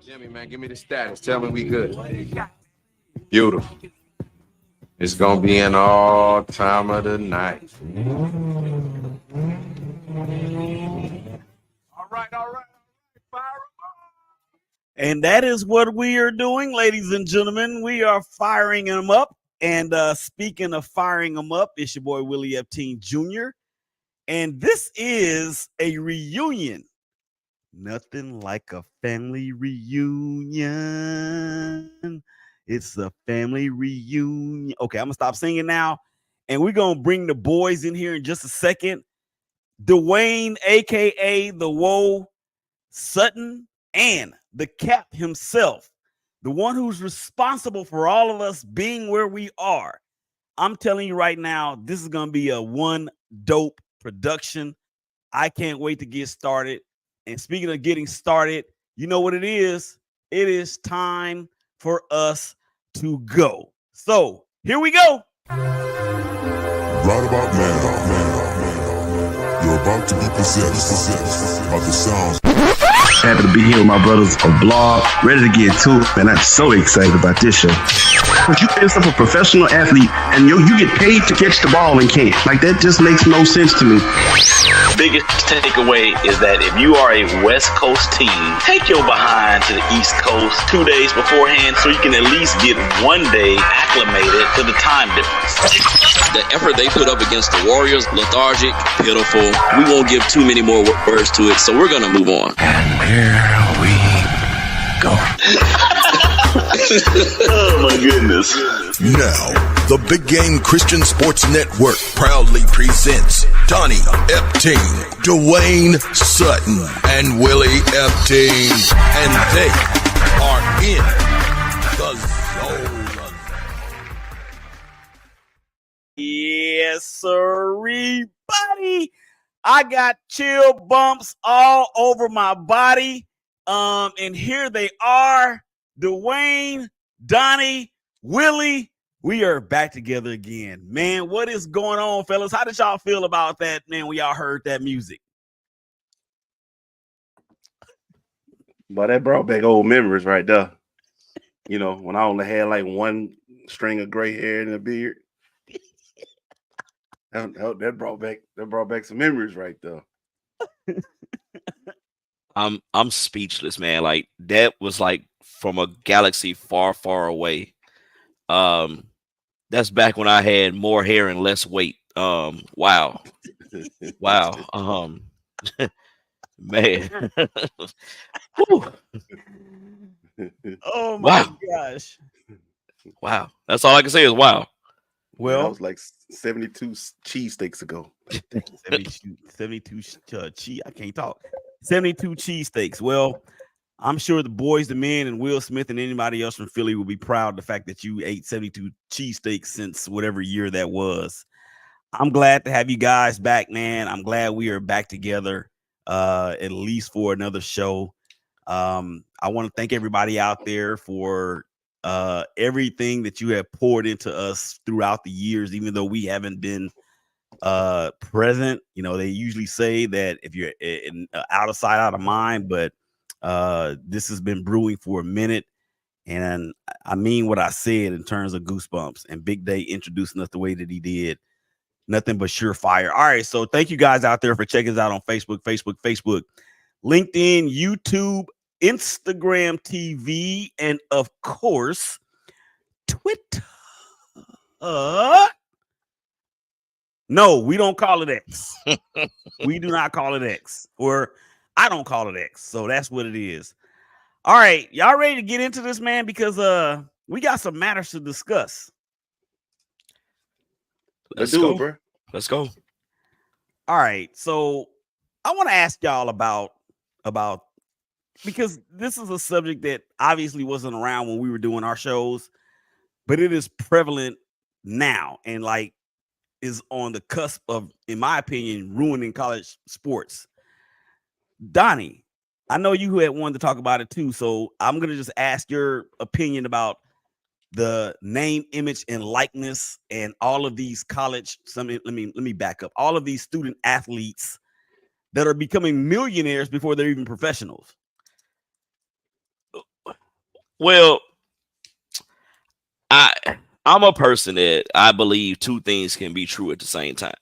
Jimmy, man, give me the status. Tell me we good. Beautiful. It's gonna be an all time of the night. All right, all right. Fire 'em up. And that is what we are doing, ladies and gentlemen. We are firing them up. And speaking of firing them up, it's your boy Willie Epteen Jr. And this is a reunion. Nothing like a family reunion. It's a family reunion. Okay, I'm going to stop singing now. And we're going to bring the boys in here in just a second. Dwayne, a.k.a. the Woe Sutton, and the Cap himself, the one who's responsible for all of us being where we are. I'm telling you right now, this is going to be a one dope production. I can't wait to get started. And speaking of getting started, you know what it is? It is time for us to go. So here we go. Right about now, you're about to be possessed by the sounds. Happy to be here with my brothers on Blog, ready to get to it, and I'm so excited about this show. But you yourself a professional athlete, and you get paid to catch the ball and can't. Like, that just makes no sense to me. Biggest takeaway is that if you are a West Coast team, take your behind to the East Coast 2 days beforehand so you can at least get 1 day acclimated to the time difference. The effort they put up against the Warriors, lethargic, pitiful. We won't give too many more words to it, so we're going to move on. And here we go. Oh my goodness. Now, the Big Game Christian Sports Network proudly presents Donnie Epteen, Dwayne Sutton, and Willie Epteen. And they are in the zone. Yes, sirree, buddy. I got chill bumps all over my body. And here they are. Dwayne, Donnie, Willie, we are back together again. Man, what is going on, fellas? How did y'all feel about that, man, when y'all heard that music? But that brought back old memories right there. You know, when I only had like one string of gray hair and a beard. That brought back some memories right there. I'm speechless, man. Like, that was like from a galaxy far, far away. That's back when I had more hair and less weight. Wow. Wow. Man. Oh my gosh. Wow. That's all I can say is wow. Well, that was like 72 cheesesteaks ago. 72 I can't talk. 72 cheesesteaks. Well, I'm sure the boys, the men, and Will Smith and anybody else from Philly will be proud of the fact that you ate 72 cheesesteaks since whatever year that was. I'm glad to have you guys back, man. I'm glad we are back together, at least for another show. I want to thank everybody out there for everything that you have poured into us throughout the years, even though we haven't been present. You know, they usually say that if you're out of sight, out of mind, but this has been brewing for a minute, and I mean what I said in terms of goosebumps, and Big Day introducing us the way that he did. Nothing but surefire. All right, so thank you guys out there for checking us out on Facebook, LinkedIn, YouTube, Instagram TV, and of course Twitter. No, we don't call it X. We do not call it X, or I don't call it X. So that's what it is. All right, y'all ready to get into this, man? Because we got some matters to discuss. Let's do it, bro. Let's go. All right, so I want to ask y'all about because this is a subject that obviously wasn't around when we were doing our shows, but it is prevalent now and like is on the cusp of, in my opinion, ruining college sports. Donnie, I know you had wanted to talk about it too, so I'm gonna just ask your opinion about the name, image, and likeness, and all of these college. Let me back up. All of these student athletes that are becoming millionaires before they're even professionals. Well, I'm a person that I believe two things can be true at the same time.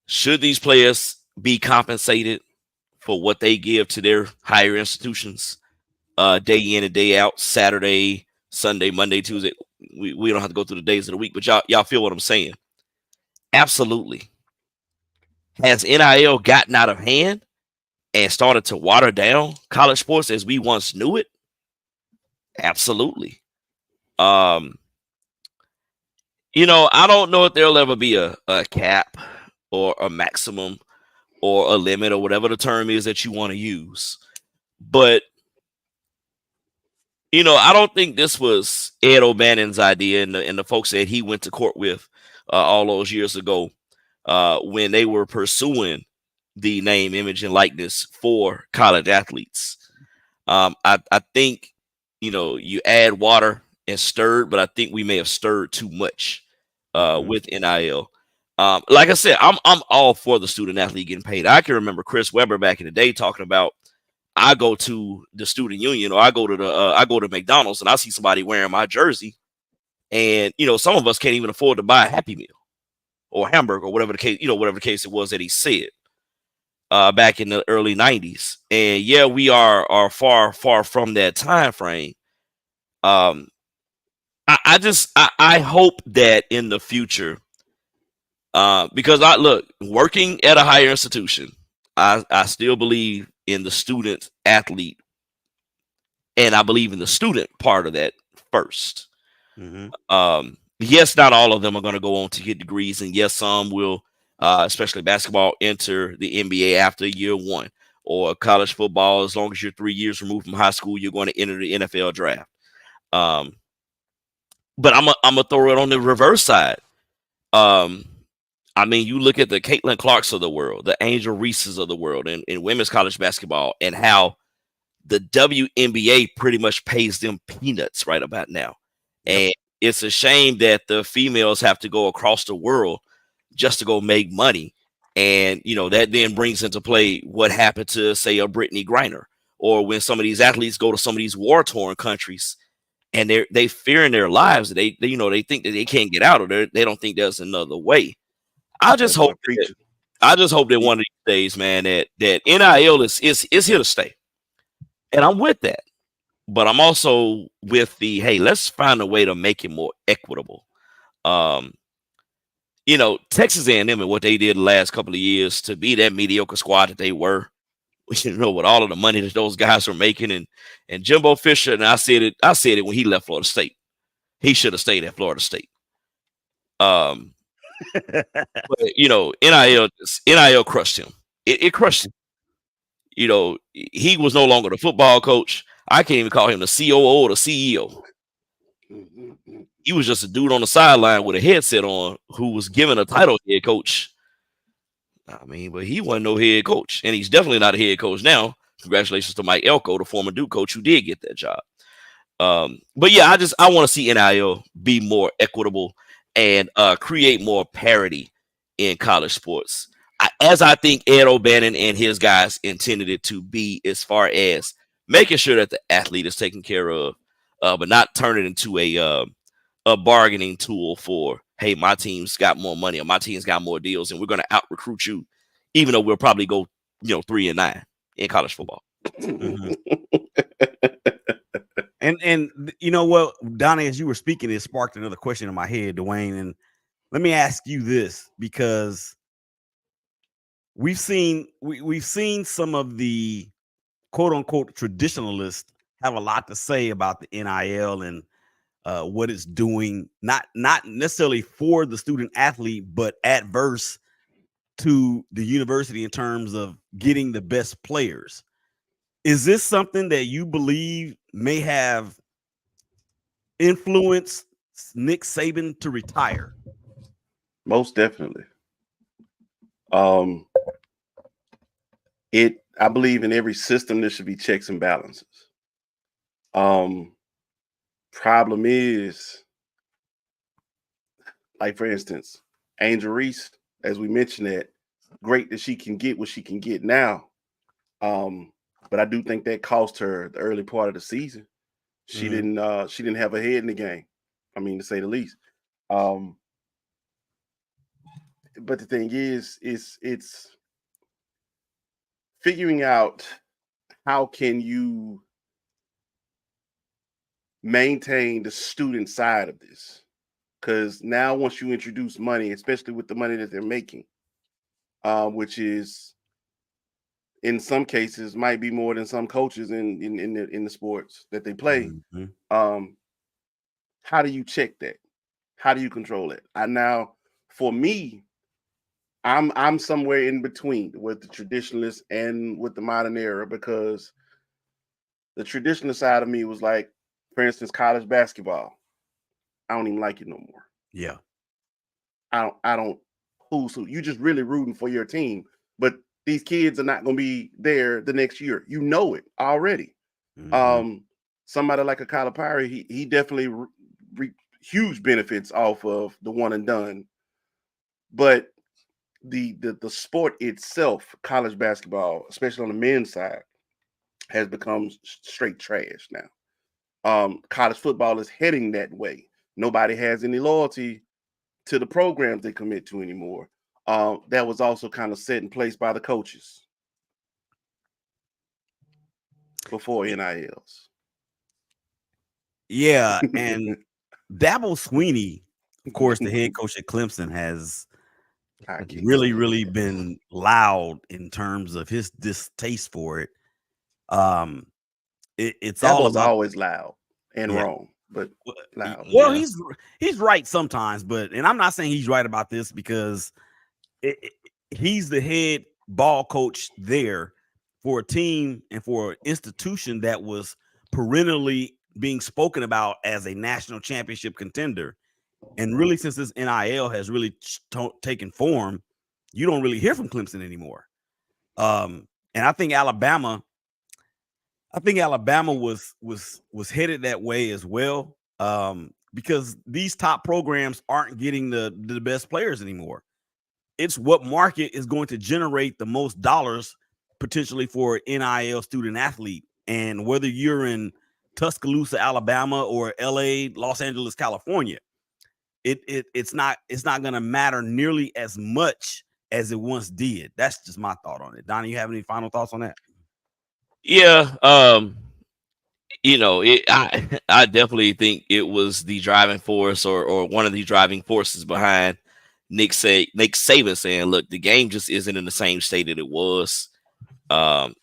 Should these players be compensated for what they give to their higher institutions, day in and day out, Saturday, Sunday, Monday, Tuesday? We don't have to go through the days of the week, but y'all feel what I'm saying? Absolutely. Has NIL gotten out of hand and started to water down college sports as we once knew it? Absolutely. I don't know if there'll ever be a cap or a maximum or a limit or whatever the term is that you want to use. But, I don't think this was Ed O'Bannon's idea and the folks that he went to court with all those years ago when they were pursuing the name, image, and likeness for college athletes. I think, you add water and stirred, but I think we may have stirred too much with NIL. Like I said, I'm all for the student athlete getting paid. I can remember Chris Webber back in the day talking about, I go to the student union or I go to McDonald's and I see somebody wearing my jersey, and some of us can't even afford to buy a Happy Meal or hamburger or whatever the case it was that he said back in the early 90s. And yeah, we are far from that time frame. I hope that in the future, because working at a higher institution, I still believe in the student athlete, and I believe in the student part of that first. Mm-hmm. Yes, not all of them are going to go on to get degrees, and yes, some will, especially basketball, enter the NBA after year one, or college football. As long as you're 3 years removed from high school, you're going to enter the NFL draft. But I'm gonna throw it on the reverse side. You look at the Caitlin Clarks of the world, the Angel Reeses of the world in women's college basketball, and how the WNBA pretty much pays them peanuts right about now. Yep. And it's a shame that the females have to go across the world just to go make money. And, that then brings into play what happened to, say, a Brittany Griner, or when some of these athletes go to some of these war-torn countries and they fear in their lives. They think that they can't get out of there. They don't think there's another way. I just hope that one of these days, man, that NIL is here to stay. And I'm with that. But I'm also with the, hey, let's find a way to make it more equitable. Texas A&M and what they did the last couple of years to be that mediocre squad that they were, with all of the money that those guys were making, and Jimbo Fisher, and I said it when he left Florida State. He should have stayed at Florida State. But, NIL crushed him. It crushed him. He was no longer the football coach. I can't even call him the COO or the CEO. He was just a dude on the sideline with a headset on who was given a title head coach. But he wasn't no head coach, and he's definitely not a head coach now. Congratulations to Mike Elko, the former Duke coach, who did get that job. But yeah, I want to see NIL be more equitable and create more parity in college sports, as I think Ed O'Bannon and his guys intended it to be, as far as making sure that the athlete is taken care of, but not turn it into a bargaining tool for, hey, my team's got more money or my team's got more deals, and we're going to out recruit you, even though we'll probably go 3-9 in college football. Mm-hmm. And you know what, Donnie, as you were speaking, it sparked another question in my head, Dwayne. And let me ask you this, because we've seen some of the quote unquote traditionalists have a lot to say about the NIL and what it's doing, not necessarily for the student athlete, but adverse to the university in terms of getting the best players. Is this something that you believe may have influenced Nick Saban to retire? Most definitely. I believe in every system there should be checks and balances. Problem is, like for instance, Angel Reese, as we mentioned, that great that she can get what she can get now. But I do think that cost her the early part of the season. She didn't have her head in the game. I mean, to say the least. But the thing is, it's figuring out how can you maintain the student side of this. Because now once you introduce money, especially with the money that they're making, which is in some cases might be more than some coaches in the sports that they play. How do you check that? How do you control it? For me, I'm somewhere in between with the traditionalists and with the modern era, because the traditional side of me was like, for instance, college basketball. I don't even like it no more. Yeah. I don't who's who. You just really rooting for your team, but these kids are not going to be there the next year. You know it already. Somebody like a Calipari, he definitely huge benefits off of the one and done. But the sport itself, college basketball, especially on the men's side, has become straight trash now. College football is heading that way. Nobody has any loyalty to the programs they commit to anymore. That was also kind of set in place by the coaches before NILs. Yeah, and Dabo Sweeney, of course, the head coach at Clemson, has really been loud in terms of his distaste for it. It's that all was about, always loud and wrong, but loud. Well, he's right sometimes, and I'm not saying he's right about this, because he's the head ball coach there for a team and for an institution that was perennially being spoken about as a national championship contender. And really, since this NIL has really taken form, you don't really hear from Clemson anymore. And I think Alabama was headed that way as well, because these top programs aren't getting the best players anymore. It's what market is going to generate the most dollars potentially for an NIL student athlete. And whether you're in Tuscaloosa, Alabama, or LA, Los Angeles, California, it's not going to matter nearly as much as it once did. That's just my thought on it. Donnie, you have any final thoughts on that? Yeah, I definitely think it was the driving force, or one of the driving forces behind Nick Saban saying, "Look, the game just isn't in the same state that it was, and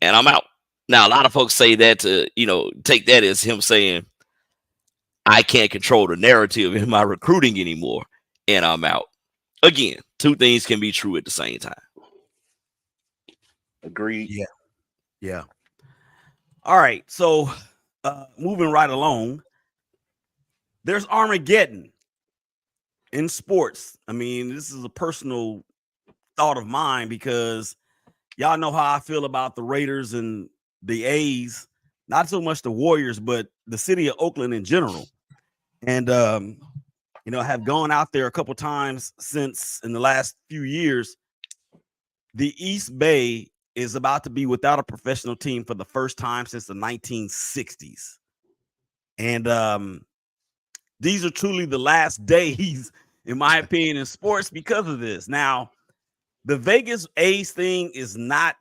I'm out." Now, a lot of folks say that to take that as him saying, "I can't control the narrative in my recruiting anymore, and I'm out." Again, two things can be true at the same time. Agreed. Yeah. All right. So moving right along, there's Armageddon in sports. I mean, this is a personal thought of mine, because y'all know how I feel about the Raiders and the A's, not so much the Warriors, but the city of Oakland in general. And, have gone out there a couple times since in the last few years. The East Bay is about to be without a professional team for the first time since the 1960s. And these are truly the last days, in my opinion, in sports because of this. Now, the Vegas A's thing has not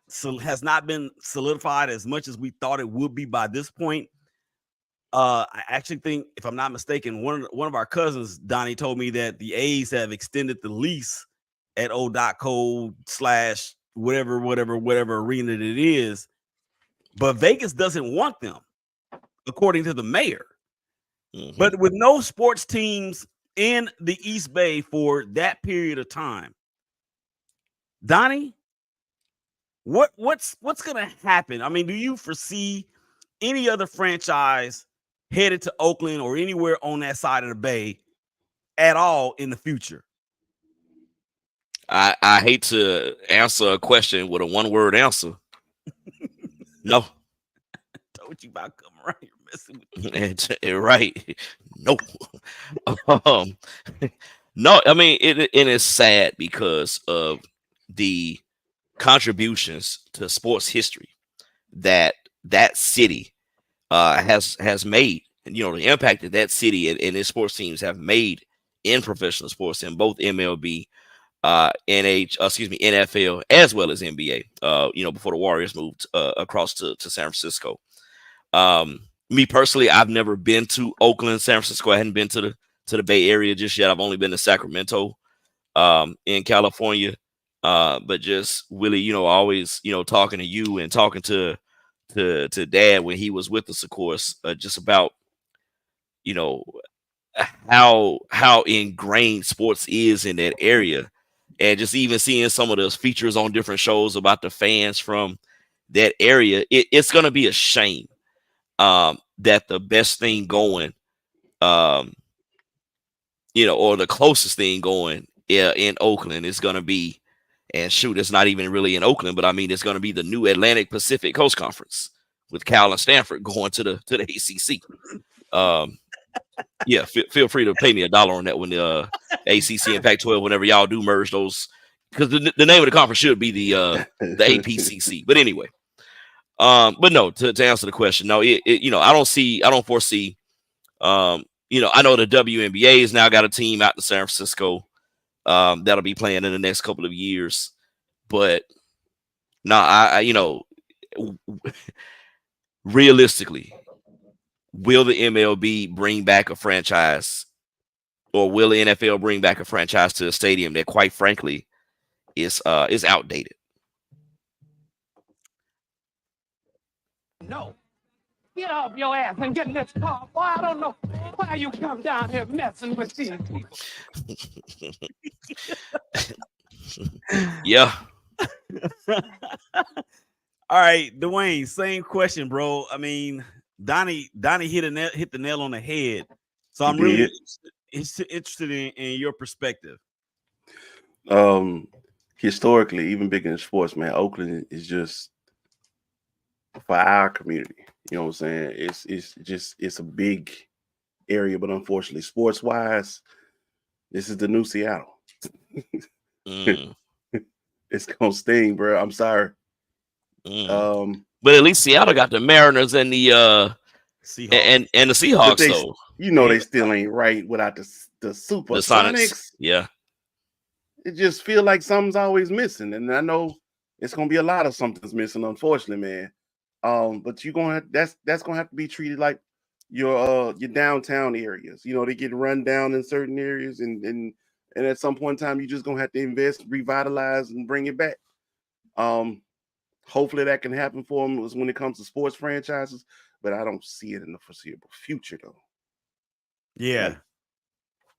been solidified as much as we thought it would be by this point. I actually think, if I'm not mistaken, one of our cousins, Donnie, told me that the A's have extended the lease at O.co/ whatever arena it is, but Vegas doesn't want them, according to the mayor. But with no sports teams in the East Bay for that period of time, Donnie, what's going to happen? I mean, do you foresee any other franchise headed to Oakland or anywhere on that side of the bay at all in the future? I hate to answer a question with a one-word answer. No. Told you about coming around here messing with you. Right. No. No, I mean, it is sad because of the contributions to sports history that city has made, and the impact that that city and its sports teams have made in professional sports in both MLB, NFL, as well as NBA. Before the Warriors moved across to San Francisco. Me personally, I've never been to Oakland, San Francisco. I hadn't been to the Bay Area just yet. I've only been to Sacramento, in California. But just Willie, always, talking to you and talking to Dad when he was with us, of course, just about, how ingrained sports is in that area, and just even seeing some of those features on different shows about the fans from that area. It's going to be a shame that the best thing going, or the closest thing going in Oakland is going to be, and shoot, it's not even really in Oakland, but I mean, it's going to be the new Atlantic Pacific Coast Conference with Cal and Stanford going to the ACC. Yeah, feel free to pay me $1 on that when the ACC and Pac-12, whenever y'all do merge those, because the name of the conference should be the APCC. But anyway, but no, to answer the question, no, I don't foresee. I know the WNBA has now got a team out to San Francisco that'll be playing in the next couple of years, but no, realistically, will the MLB bring back a franchise, or will the NFL bring back a franchise to a stadium that, quite frankly, is outdated? No. Get off your ass and get in this car. Boy, I don't know why you come down here messing with these people. Yeah. All right, Dwayne, same question, bro. I mean, Donnie hit the nail on the head. So I'm really interested in your perspective. Historically, even bigger in sports, man, Oakland is just for our community. You know what I'm saying? It's a big area, but unfortunately, sports wise, this is the new Seattle. It's gonna sting, bro. I'm sorry. But at least Seattle got the Mariners and the Seahawks. And the Seahawks, though. They still ain't right without the Supersonics. Yeah. It just feel like something's always missing. And I know it's gonna be a lot of something's missing, unfortunately, man. But that's gonna have to be treated like your downtown areas. They get run down in certain areas, and at some point in time, you're just gonna have to invest, revitalize, and bring it back. Hopefully that can happen for them when it comes to sports franchises, but I don't see it in the foreseeable future, though. Yeah,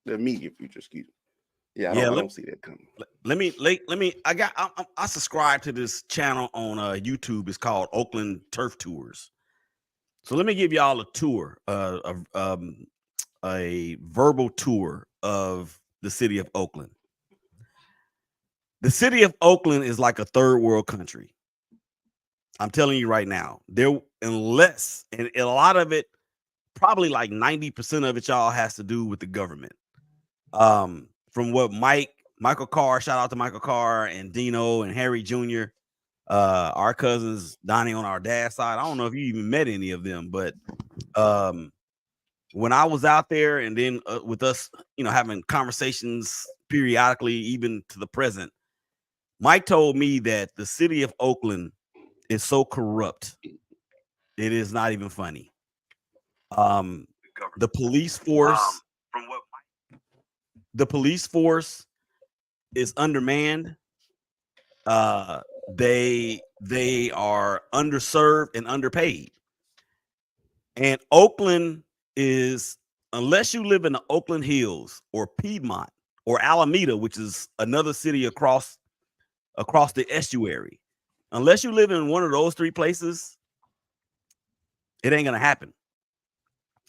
the immediate future, excuse me. Yeah, I don't see that coming. Let me. I subscribe to this channel on YouTube. It's called Oakland Turf Tours. So let me give y'all a tour, a verbal tour of the city of Oakland. The city of Oakland is like a third world country. I'm telling you right now, and a lot of it, probably like 90% of it, y'all, has to do with the government. From what Michael Carr, shout out to Michael Carr and Dino and Harry Jr., our cousins, Donnie on our dad's side. I don't know if you even met any of them, but when I was out there, and then with us, having conversations periodically, even to the present, Mike told me that the city of Oakland is so corrupt, it is not even funny. The police force, the police force is undermanned. They are underserved and underpaid. And Oakland is, unless you live in the Oakland Hills or Piedmont or Alameda, which is another city across the estuary, unless you live in one of those three places, it ain't gonna happen.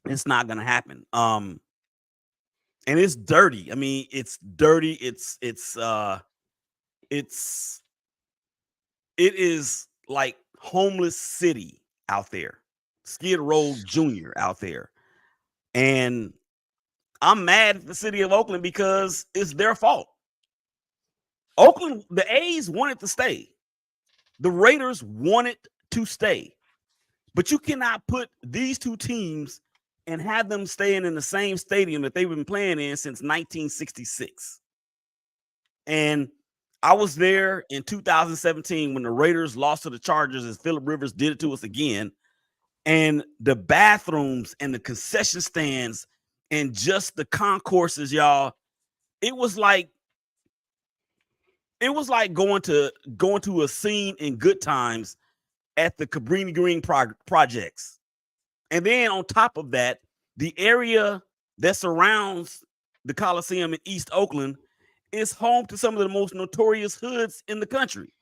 It's not gonna happen. And it's dirty. I mean, it's dirty. It is like homeless city out there. Skid Row Jr. out there. And I'm mad at the city of Oakland because it's their fault. Oakland, the A's wanted to stay. The Raiders wanted to stay. But you cannot put these two teams and have them staying in the same stadium that they've been playing in since 1966. And I was there in 2017 when the Raiders lost to the Chargers, as Phillip Rivers did it to us again. And the bathrooms and the concession stands and just the concourses, y'all, it was like going to a scene in Good Times at the Cabrini Green projects. And then on top of that, the area that surrounds the Coliseum in East Oakland is home to some of the most notorious hoods in the country.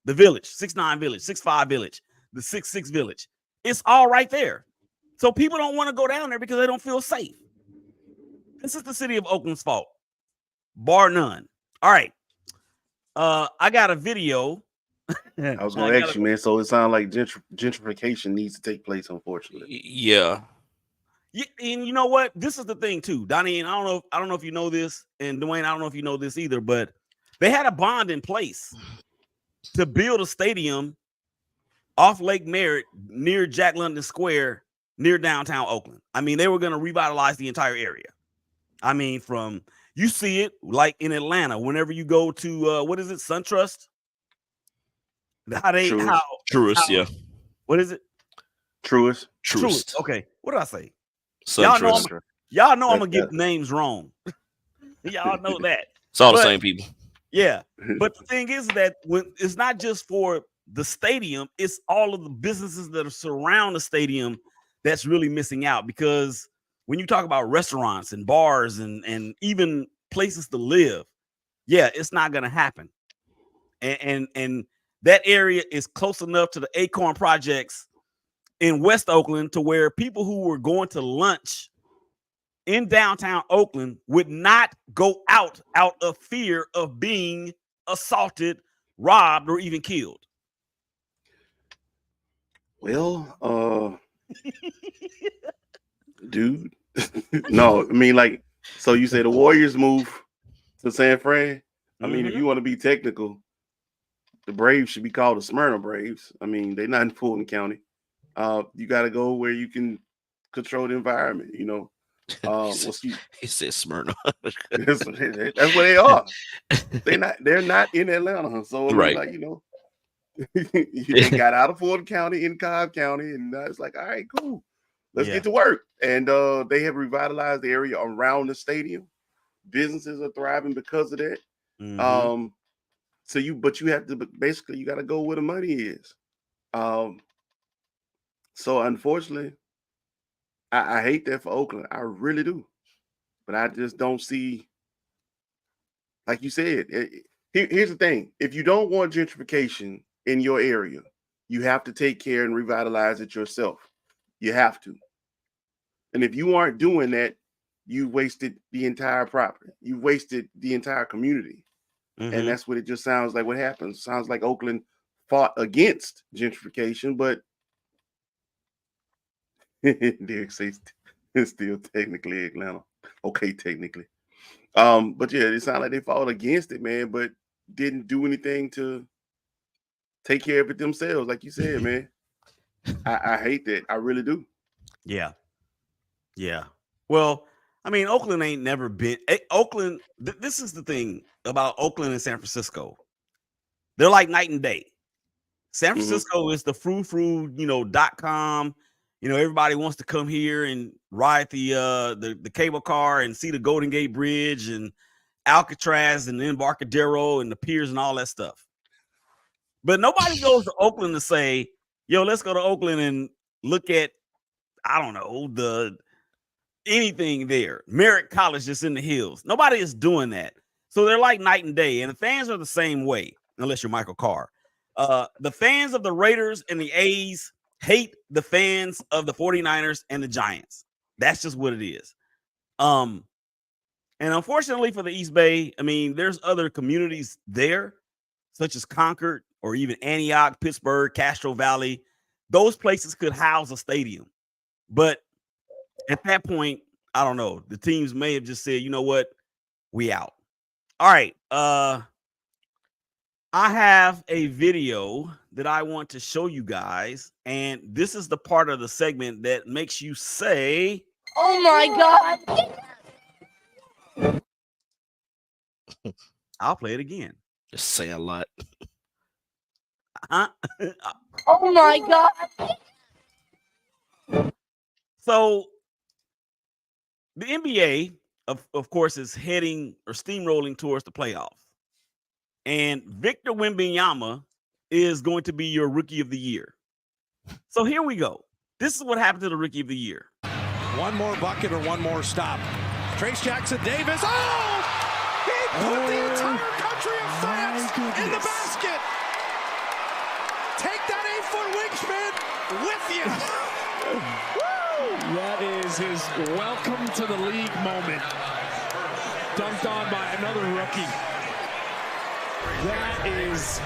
The Village, 6'9" Village, 6'5" Village, the 6'6" Village. It's all right there. So people don't want to go down there because they don't feel safe. This is the city of Oakland's fault, bar none. All right. I got a video. I was going to ask you, man. So it sounds like gentrification needs to take place, unfortunately. Yeah. Yeah, and you know what? This is the thing too, Donnie. And I don't know if you know this, and Dwayne, I don't know if you know this either, but they had a bond in place to build a stadium off Lake Merritt near Jack London Square, near downtown Oakland. I mean, they were going to revitalize the entire area. I mean, you see it like in Atlanta, whenever you go to what is it, SunTrust? Truist, yeah. What is it? Truist. Okay. What did I say? SunTrust. Y'all know I'm gonna get names wrong. Y'all know that. It's all the same people. Yeah. But the thing is that when it's not just for the stadium, it's all of the businesses that surround the stadium that's really missing out. Because when you talk about restaurants and bars and even places to live, yeah, it's not gonna happen. And that area is close enough to the Acorn projects in West Oakland to where people who were going to lunch in downtown Oakland would not go out of fear of being assaulted, robbed, or even killed. Well, dude, no, I mean, like, so you say the Warriors move to San Fran? I mean, if you want to be technical, the Braves should be called the Smyrna Braves. I mean, they're not in Fulton County. You got to go where you can control the environment, you know. He said Smyrna. That's what they are. They're not in Atlanta. So right. Like, you know, they got out of Fulton County in Cobb County, and it's like, all right, cool. Let's get to work. And they have revitalized the area around the stadium. Businesses are thriving because of that. But you have to basically you got to go where the money is. So unfortunately, I hate that for Oakland. I really do. But I just don't see, like you said, here's the thing. If you don't want gentrification in your area, you have to take care and revitalize it yourself. You have to. And if you aren't doing that, you wasted the entire property. You wasted the entire community. And that's what it just sounds like what happens. Sounds like Oakland fought against gentrification, but Derek says it's still technically Atlanta. Okay, technically. But yeah, it sounds like they fought against it, man, but didn't do anything to take care of it themselves, like you said, man. I hate that. I really do. Yeah. Yeah. Well, I mean, Oakland ain't never been Oakland. This is the thing about Oakland and San Francisco. They're like night and day. San Francisco is the frou-frou, .com. Everybody wants to come here and ride the cable car and see the Golden Gate Bridge and Alcatraz and Embarcadero and the piers and all that stuff. But nobody goes to Oakland to say, yo, let's go to Oakland and look at, I don't know, anything there. Merritt College just in the hills. Nobody is doing that. So they're like night and day. And the fans are the same way, unless you're Michael Carr. The fans of the Raiders and the A's hate the fans of the 49ers and the Giants. That's just what it is. And unfortunately for the East Bay, I mean, there's other communities there, such as Concord or even Antioch, Pittsburgh, Castro Valley. Those places could house a stadium. But at that point, I don't know. The teams may have just said, you know what? We out. All right. I have a video that I want to show you guys, and this is the part of the segment that makes you say, "Oh my God." I'll play it again. Just say a lot. Huh? Oh my God. So the NBA, of course, is heading or steamrolling towards the playoffs. And Victor Wembanyama is going to be your rookie of the year. So here we go. This is what happened to the rookie of the year. One more bucket or one more stop. Trace Jackson Davis. Oh! He put the entire country of France in the basket. Take that 8-foot wingspan with you. That is his welcome to the league moment. Dunked on by another rookie. That is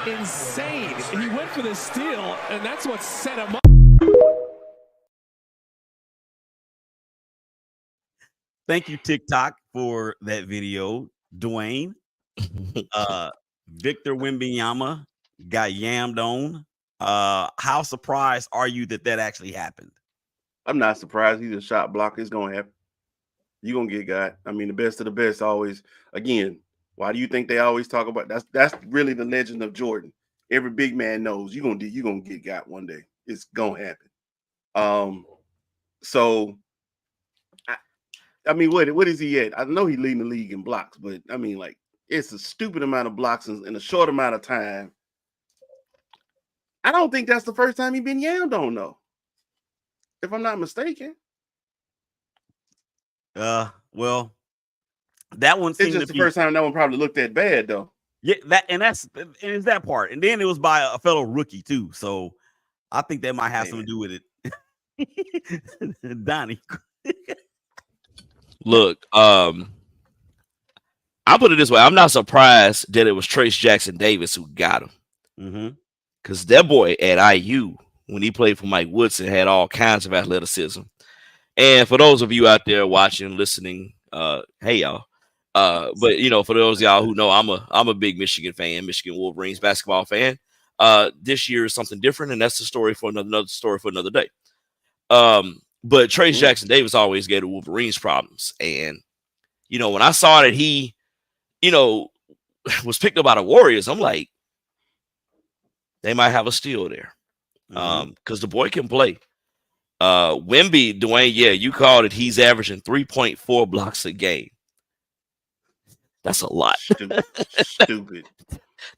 insane. He went for the steal, and that's what set him up. Thank you, TikTok, for that video, Dwayne. Victor Wembanyama got yammed on. How surprised are you that actually happened? I'm not surprised. He's a shot blocker. It's going to happen. You're going to get got. I mean, the best of the best always. Again, why do you think they always talk about that's really the legend of Jordan? Every big man knows you're gonna get got one day. It's gonna happen. So I mean, what is he at? I know he's leading the league in blocks, but I mean, like, it's a stupid amount of blocks in a short amount of time. I don't think that's the first time he's been yammed on, though, if I'm not mistaken. Well, that one seemed it's just the first time that one probably looked that bad, though. Yeah, it's that part, and then it was by a fellow rookie too. So I think that might have something to do with it. Donnie, look, I'll put it this way: I'm not surprised that it was Trace Jackson Davis who got him, because that boy at IU, when he played for Mike Woodson, had all kinds of athleticism. And for those of you out there watching, listening, hey y'all. But you know, for those of y'all who know, I'm a big Michigan fan, Michigan Wolverines basketball fan. This year is something different, and that's the story for another story for another day. But Trace Jackson Davis always gave the Wolverines problems, and you know, when I saw that he, you know, was picked up by the Warriors, I'm like, they might have a steal there, because the boy can play. Wemby, Dwayne, yeah, you called it. He's averaging 3.4 blocks a game. That's a lot. Stupid.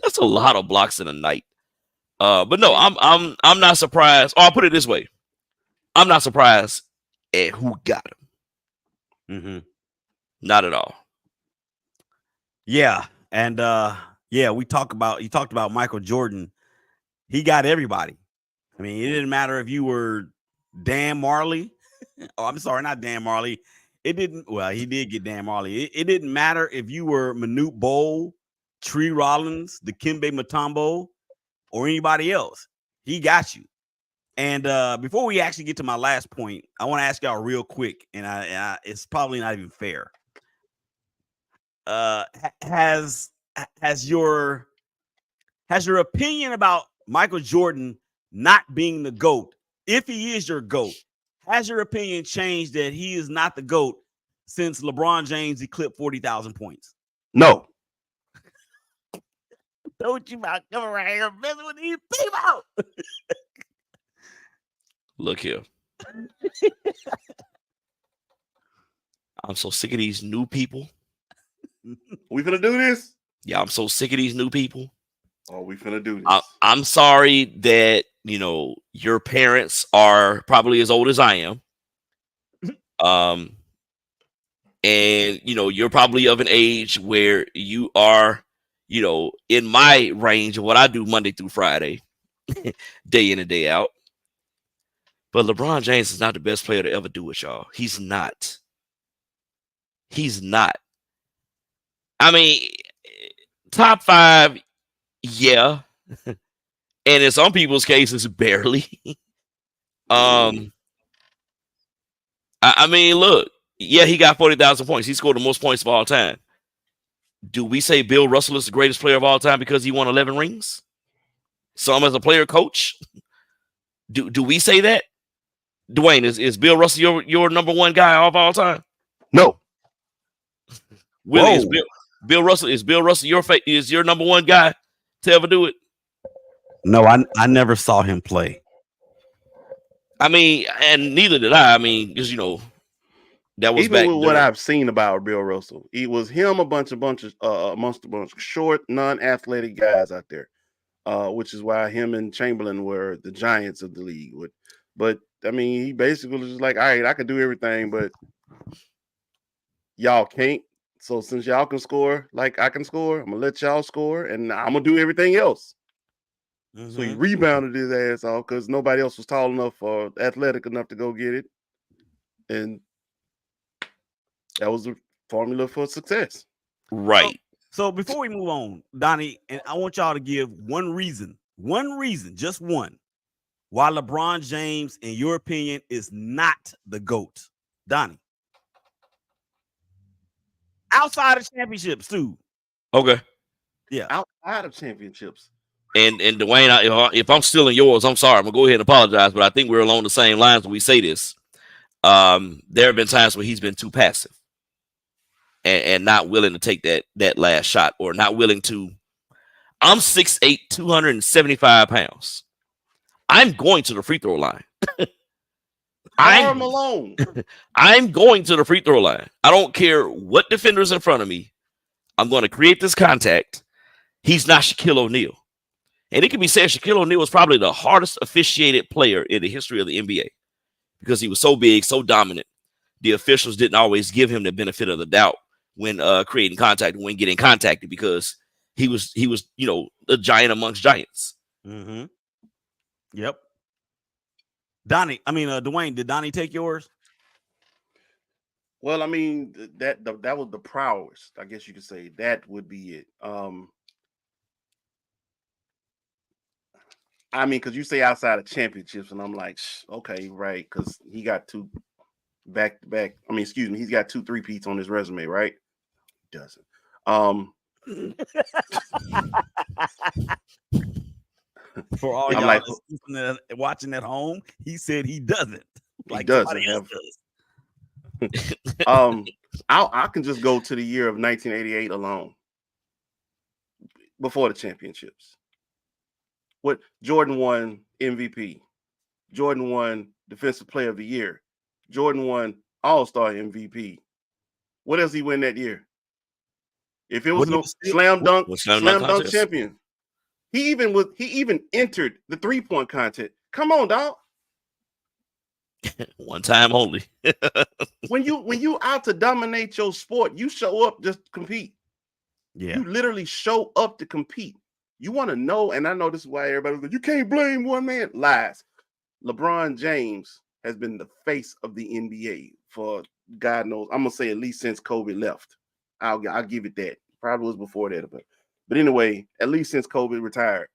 That's a lot of blocks in a night. But no, I'm not surprised. Or I'll put it this way: I'm not surprised at who got him. Not at all. Yeah, and you talked about Michael Jordan. He got everybody. I mean, it didn't matter if you were Dan Marley. Oh, I'm sorry, not Dan Marley. It didn't. Well, he did get Dan Marley. It didn't matter if you were Manute Bol, Tree Rollins, Dikembe Mutombo, or anybody else. He got you. And before we actually get to my last point, I want to ask y'all real quick, and I it's probably not even fair. Has your opinion about Michael Jordan not being the GOAT, if he is your GOAT, has your opinion changed that he is not the GOAT since LeBron James eclipsed 40,000 points? No. Told you about coming right here messing with these people. Look here. I'm so sick of these new people. We finna do this? Yeah, I'm so sick of these new people. Oh, we finna do this. I'm sorry that, you know, your parents are probably as old as I am. And, you know, you're probably of an age where you are, you know, in my range of what I do Monday through Friday, day in and day out. But LeBron James is not the best player to ever do it, y'all. He's not. He's not. I mean, top 5, yeah. And in some people's cases, barely. I mean, look, yeah, he got 40,000 points. He scored the most points of all time. Do we say Bill Russell is the greatest player of all time because he won 11 rings? Some as a player coach? Do we say that? Dwayne, is Bill Russell your number one guy of all time? No. Willie, is Bill Russell is your number one guy to ever do it? No, I never saw him play. I mean, and neither did I. I mean, because that was even back with during, what I've seen about Bill Russell. It was him, amongst a bunch of short, non-athletic guys out there, which is why him and Chamberlain were the giants of the league. But I mean, he basically was just like, all right, I can do everything, but y'all can't. So since y'all can score like I can score, I'm gonna let y'all score, and I'm gonna do everything else. Mm-hmm. So he rebounded his ass off because nobody else was tall enough or athletic enough to go get it, and that was the formula for success. Right. So before we move on, Donnie, and I want y'all to give one reason, just one, why LeBron James, in your opinion, is not the GOAT. Donnie. Outside of championships, too. Okay. Yeah. Outside of championships. And Dwayne, if I'm stealing yours, I'm sorry. I'm gonna go ahead and apologize, but I think we're along the same lines when we say this. There have been times where he's been too passive and not willing to take that last shot, or not willing to. I'm 6'8", 275 pounds. I'm going to the free throw line. I'm alone. I'm going to the free throw line. I don't care what defender's in front of me. I'm going to create this contact. He's not Shaquille O'Neal. And it can be said Shaquille O'Neal was probably the hardest officiated player in the history of the NBA because he was so big, so dominant. The officials didn't always give him the benefit of the doubt when creating contact, when getting contacted, because he was a giant amongst giants. Mm-hmm. Yep. Dwayne, did Donnie take yours? Well, I mean, that was the prowess. I guess you could say that would be it. I mean, because you say outside of championships, and I'm like, okay, right, because he got two back-to-back. I mean, excuse me, he's got 2 3-peats on his resume, right? He doesn't. For all I'm y'all like, watching at home, he said he doesn't. Like, he doesn't have. I can just go to the year of 1988 alone, before the championships. What Jordan won MVP, Jordan won Defensive Player of the Year, Jordan won All-Star MVP. What else he win that year? If it was no slam dunk champion, he even entered the 3-point contest. Come on, dog. One time only. when you out to dominate your sport, you show up just to compete. Yeah. You literally show up to compete. You want to know, and I know this is why everybody's like, you can't blame one man. Lies. LeBron James has been the face of the NBA for God knows. I'm gonna say at least since Kobe left. I'll give it that. Probably was before that, but anyway, at least since Kobe retired.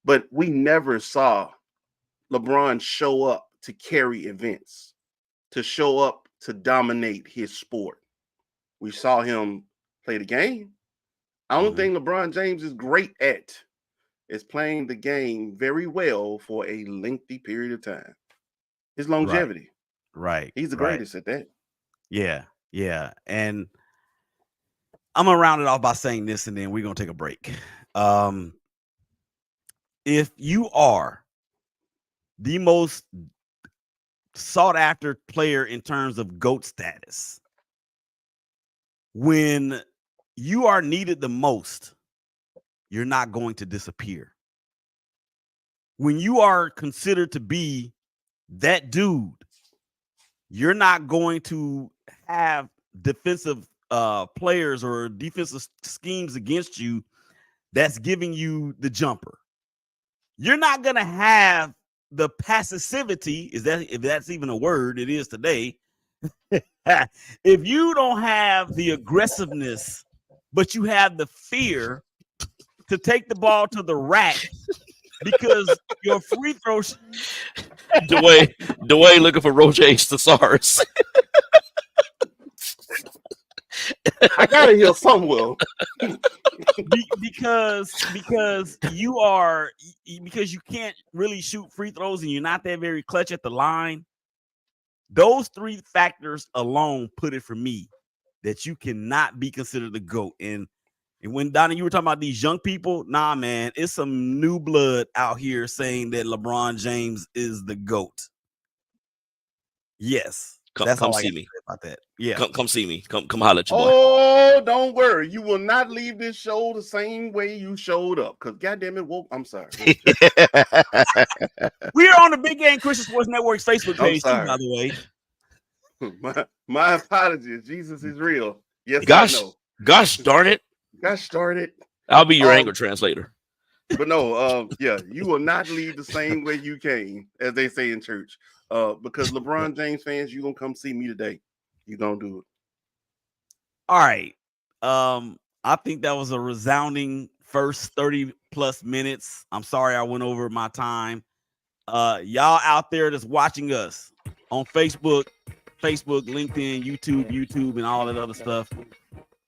But we never saw LeBron show up to carry events, to show up to dominate his sport. We saw him play the game. I don't think LeBron James is great at is playing the game very well for a lengthy period of time. His longevity. Right. He's the greatest at that. Yeah. Yeah. And I'm going to round it off by saying this, and then we're going to take a break. If you are the most sought after player in terms of GOAT status, when you are needed the most, you're not going to disappear. When you are considered to be that dude, you're not going to have defensive players or defensive schemes against you that's giving you the jumper. You're not going to have the passivity, if that's even a word, it is today. If you don't have the aggressiveness, but you have the fear to take the ball to the rack because your free throws. Dwayne looking for Roger Thesaurus. I gotta hear some Will. because you can't really shoot free throws and you're not that very clutch at the line. Those three factors alone put it for me that you cannot be considered the GOAT. And when Donnie, you were talking about these young people, nah, man, it's some new blood out here saying that LeBron James is the GOAT. Yes. Come see me about that. Yeah. Come see me. Come holler at your boy. Oh, don't worry. You will not leave this show the same way you showed up. Because goddamn it, I'm sorry. We're on the Big Game Christian Sports Network's Facebook page, too, by the way. My apologies. Jesus is real. Yes, gosh, I know. Gosh darn it. Gosh darn it. I'll be your anger translator. But no, yeah, you will not leave the same way you came, as they say in church. Because LeBron James fans, you're gonna come see me today. You're gonna do it. All right. I think that was a resounding first 30 plus minutes. I'm sorry I went over my time. Y'all out there that's watching us on Facebook, LinkedIn, YouTube, and all that other stuff.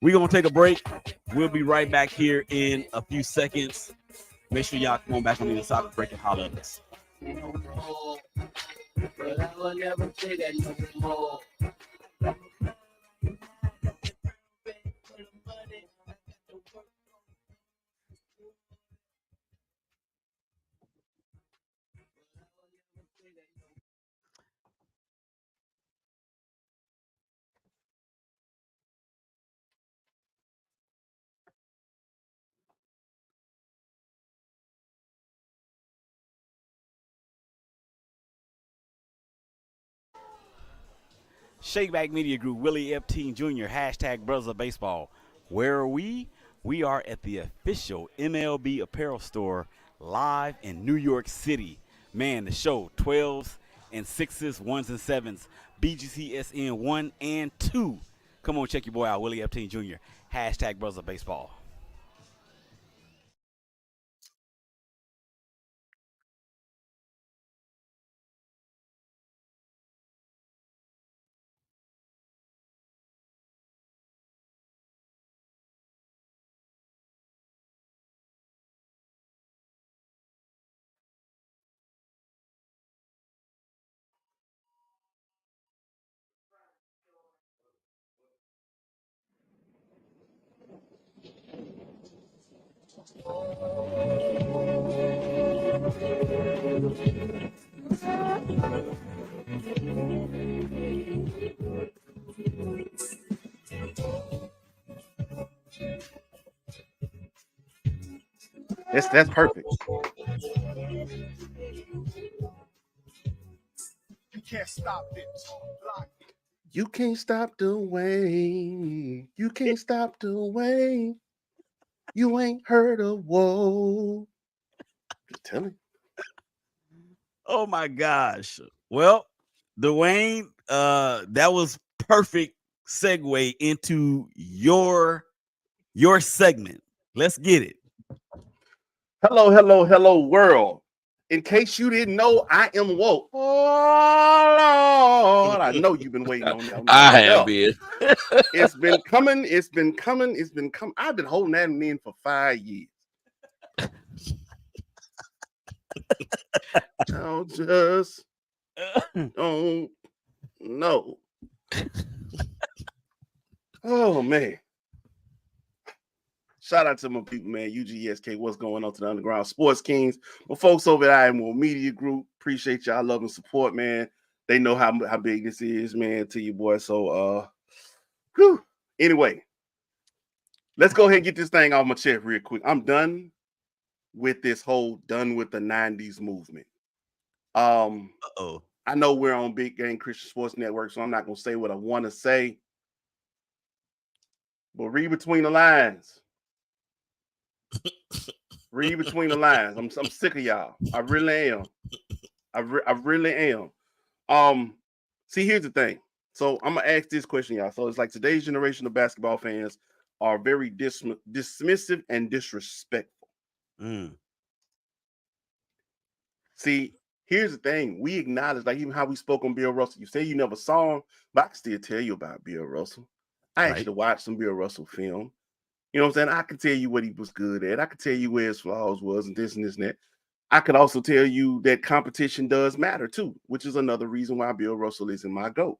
We're gonna take a break. We'll be right back here in a few seconds. Make sure y'all come on back on the inside of the break and holler at us. But I will never say that no more. ShakenBack Media Group, Willie Epteen Jr., hashtag Brothers of Baseball. Where are we? We are at the official MLB apparel store live in New York City. Man, the show, 12s and 6s, 1s and 7s, BGCSN 1 and 2. Come on, check your boy out, Willie Epteen Jr., hashtag Brothers of Baseball. That's perfect. You can't stop it. You can't stop the way. You can't stop the way. You ain't heard of whoa. Just tell him. Oh my gosh. Well, Dwayne, that was perfect segue into your segment. Let's get it. Hello, world. In case you didn't know, I am woke. Oh, Lord. I know you've been waiting on that. I have been. It's been coming. I've been holding that in for 5 years. I just don't know. Oh, man. Shout out to my people, man. UGSK, what's going on to the Underground Sports Kings? My folks over at IMO Media Group, appreciate y'all love and support, man. They know how big this is, man, to you, boy. So, anyway, let's go ahead and get this thing off my chest real quick. I'm done with this whole done with the 90s movement. I know we're on Big Game Christian Sports Network, so I'm not going to say what I want to say. But read between the lines. Read between the lines. I'm sick of y'all. I really am. I really am. See, here's the thing. So I'm gonna ask this question, y'all. So it's like today's generation of basketball fans are very dismissive and disrespectful. See, here's the thing. We acknowledge, like even how we spoke on Bill Russell. You say you never saw him, but I can still tell you about Bill Russell. I actually watched some Bill Russell film. You know what I'm saying? I could tell you what he was good at. I could tell you where his flaws was and this and this and that. I could also tell you that competition does matter too, which is another reason why Bill Russell is in my GOAT.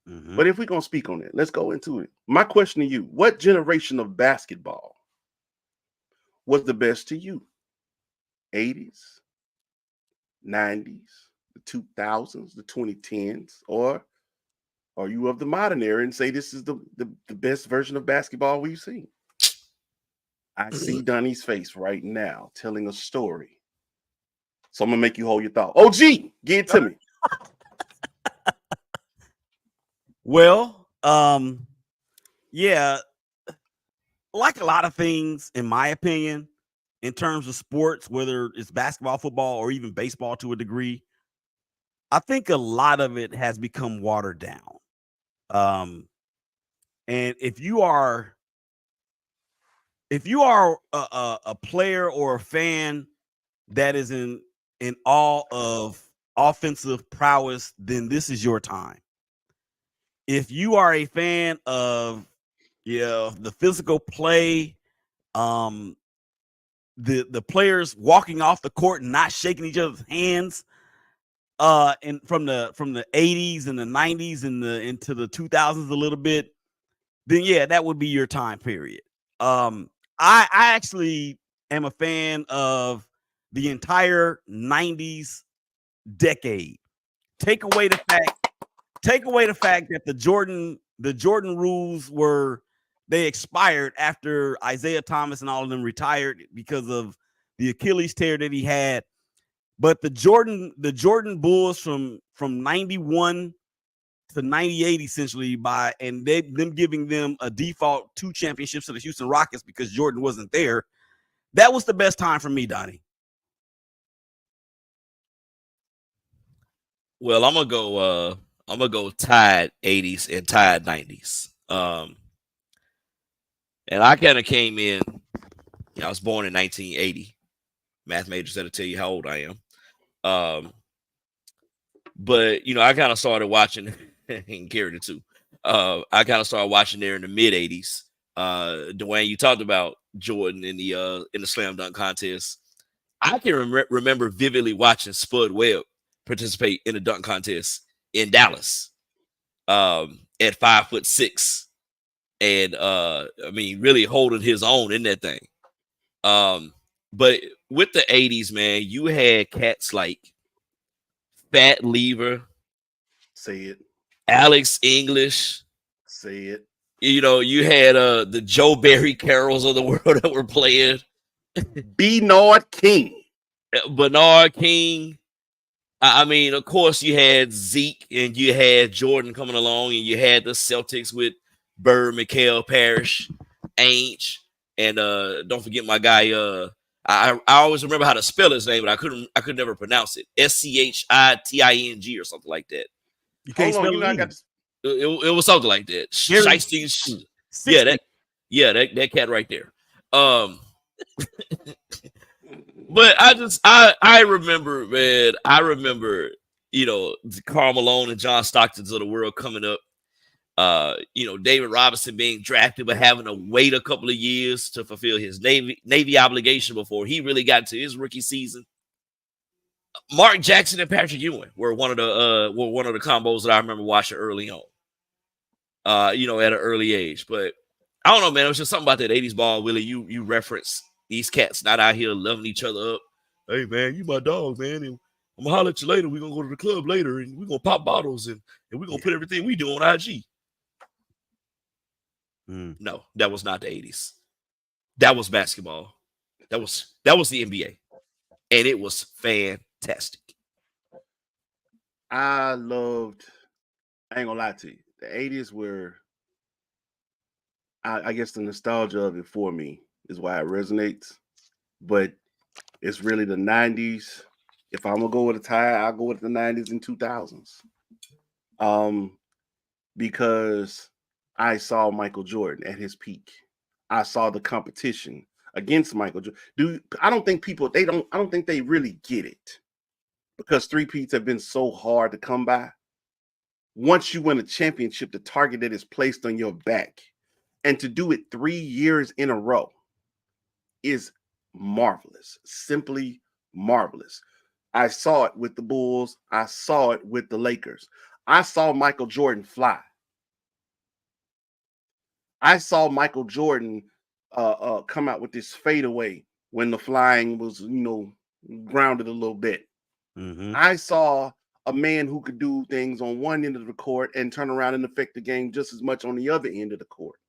But if we're going to speak on it, let's go into it. My question to you, what generation of basketball was the best to you? 80s, 90s, the 2000s, the 2010s, or are you of the modern era and say this is the best version of basketball we've seen? I see Donnie's face right now telling a story. So I'm going to make you hold your thought. OG, get it to me. Well, yeah, like a lot of things, in my opinion, in terms of sports, whether it's basketball, football, or even baseball to a degree, I think a lot of it has become watered down. And if you are a player or a fan that is in awe of offensive prowess, then this is your time. If you are a fan of the physical play, the players walking off the court and not shaking each other's hands, and from the 80s and the 90s and into the 2000s a little bit, then yeah, that would be your time period. I actually am a fan of the entire 90s decade. Take away the fact that the Jordan rules they expired after Isaiah Thomas and all of them retired because of the Achilles tear that he had. But the Jordan Bulls from 91 to 98 essentially them giving them a default 2 championships to the Houston Rockets because Jordan wasn't there. That was the best time for me, Donnie. Well, I'm gonna go tied 80s and tied 90s. And I kind of came in, I was born in 1980. Math majors that'll tell you how old I am. But I kind of started watching and carried it too. I kind of started watching there in the mid 80s. Dwayne, you talked about Jordan in the slam dunk contest. I can remember vividly watching Spud Webb participate in a dunk contest in Dallas at 5'6", and really holding his own in that thing. But with the 80s, man, you had cats like Fat Lever, say it, Alex English, say it. You had the Joe Barry Carrolls of the world that were playing. Bernard King. Of course, you had Zeke and you had Jordan coming along, and you had the Celtics with Bird, Mikael Parrish, Ainge, and don't forget my guy. I always remember how to spell his name, but I could never pronounce it. Schitting or something like that. You can't spell it. It was something like that. Shiesting. That cat right there. But I remember, man. Karl Malone and John Stocktons of the world coming up. David Robinson being drafted, but having to wait a couple of years to fulfill his Navy obligation before he really got into his rookie season. Mark Jackson and Patrick Ewing were one of the combos that I remember watching early on. At an early age. But I don't know, man. It was just something about that 80s ball, Willie. You reference these cats not out here loving each other up. Hey, man, you my dog, man. And I'm going to holler at you later. We're going to go to the club later, and we're going to pop bottles, and we're going to put everything we do on IG. No, that was not the 80s. That was basketball. That was the NBA. And it was fantastic. I ain't gonna lie to you. The 80s were, I guess the nostalgia of it for me is why it resonates. But it's really the 90s. If I'm gonna go with a tie, I'll go with the 90s and 2000s. Because I saw Michael Jordan at his peak. I saw the competition against Michael Jordan. I don't think they really get it. Because three-peats have been so hard to come by. once you win a championship, the target that is placed on your back, and to do it 3 years in a row is marvelous, simply marvelous. I saw it with the Bulls. I saw it with the Lakers. I saw Michael Jordan fly. I saw Michael Jordan come out with this fadeaway when the flying was, grounded a little bit. Mm-hmm. I saw a man who could do things on one end of the court and turn around and affect the game just as much on the other end of the court.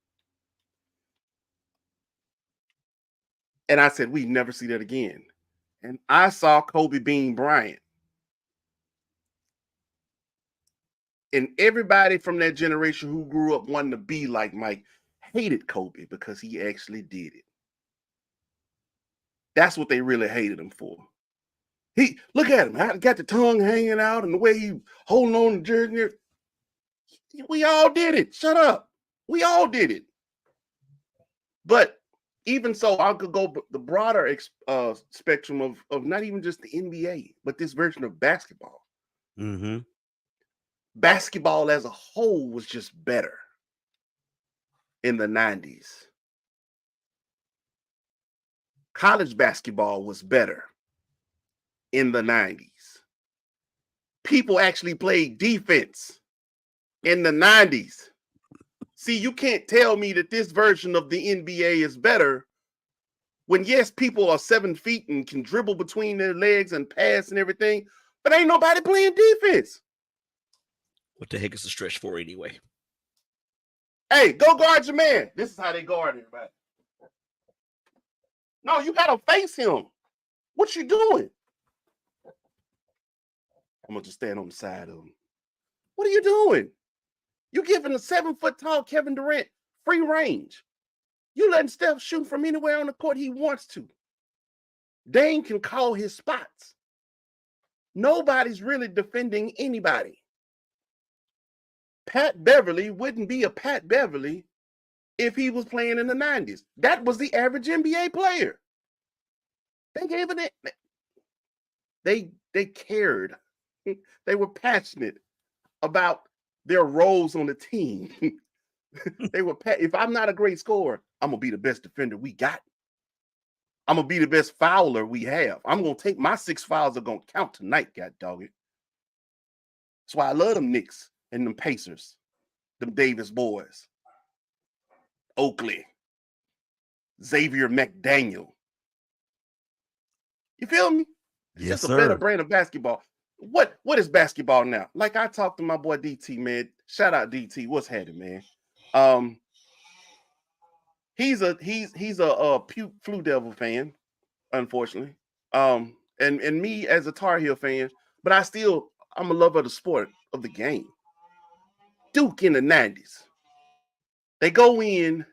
And I said, we never see that again. And I saw Kobe Bean Bryant. And everybody from that generation who grew up wanting to be like Mike hated Kobe because he actually did it. That's what they really hated him for. Look at him, got the tongue hanging out and the way he holding on to jersey. We all did it. Shut up. We all did it. But even so, I could go the broader spectrum of not even just the NBA, but this version of basketball. Mm-hmm. Basketball as a whole was just better in the 90s. College basketball was better in the 90s. People actually played defense in the 90s. See, you can't tell me that this version of the NBA is better when, yes, people are 7 feet and can dribble between their legs and pass and everything, but ain't nobody playing defense. What the heck is the stretch for anyway? Hey, go guard your man. This is how they guard everybody. No, you got to face him. What you doing? I'm going to just stand on the side of him. What are you doing? You giving a 7-foot-tall Kevin Durant free range. You letting Steph shoot from anywhere on the court he wants to. Dame can call his spots. Nobody's really defending anybody. Pat Beverly wouldn't be a Pat Beverly if he was playing in the 90s. That was the average NBA player. They gave it. They cared. They were passionate about their roles on the team. They were. If I'm not a great scorer, I'm gonna be the best defender we got. I'm gonna be the best fouler we have. I'm gonna take my 6 fouls are gonna count tonight. God dog it. That's why I love them Knicks and them Pacers, them Davis boys, Oakley, Xavier McDaniel. You feel me? It's Yes, just a better brand of basketball. What is basketball now? Like I talked to my boy DT, man. Shout out DT. What's happening, man? He's a Flu Devil fan, unfortunately. And me as a Tar Heel fan, but I'm a lover of the sport, of the game. Duke in the 90s. They go in,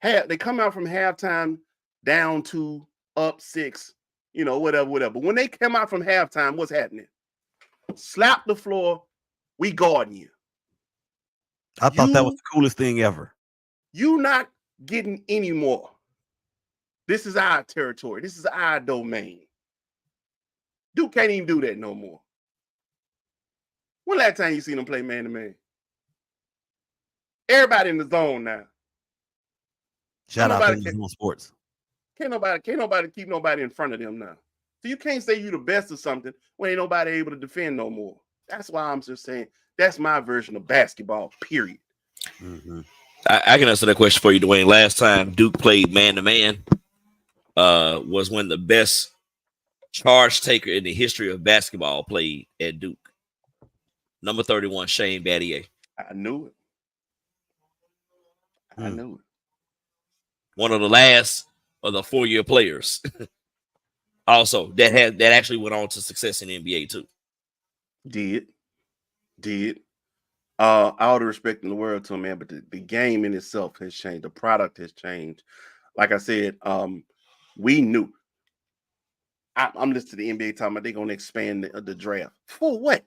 they come out from halftime down to up 6, whatever. But when they come out from halftime, what's happening? Slap the floor, we guarding you. I thought that was the coolest thing ever. You not getting any more. This is our territory. This is our domain. Duke can't even do that no more. When last time you seen them play man-to-man? Everybody in the zone now. Shout out to Zone Sports. Can't nobody keep nobody in front of them now. So you can't say you the best of something when ain't nobody able to defend no more. That's why I'm just saying that's my version of basketball, period. Mm-hmm. I can answer that question for you, Dwayne. Last time Duke played man-to-man was when the best charge taker in the history of basketball played at Duke. Number 31, Shane Battier. I knew it. I knew it. One of the last of the 4-year players. Also, that actually went on to success in the NBA too. Did. All the respect in the world to him, man, but the game in itself has changed. The product has changed. Like I said, we knew. I'm listening to the NBA talking about they're going to expand the draft. For what?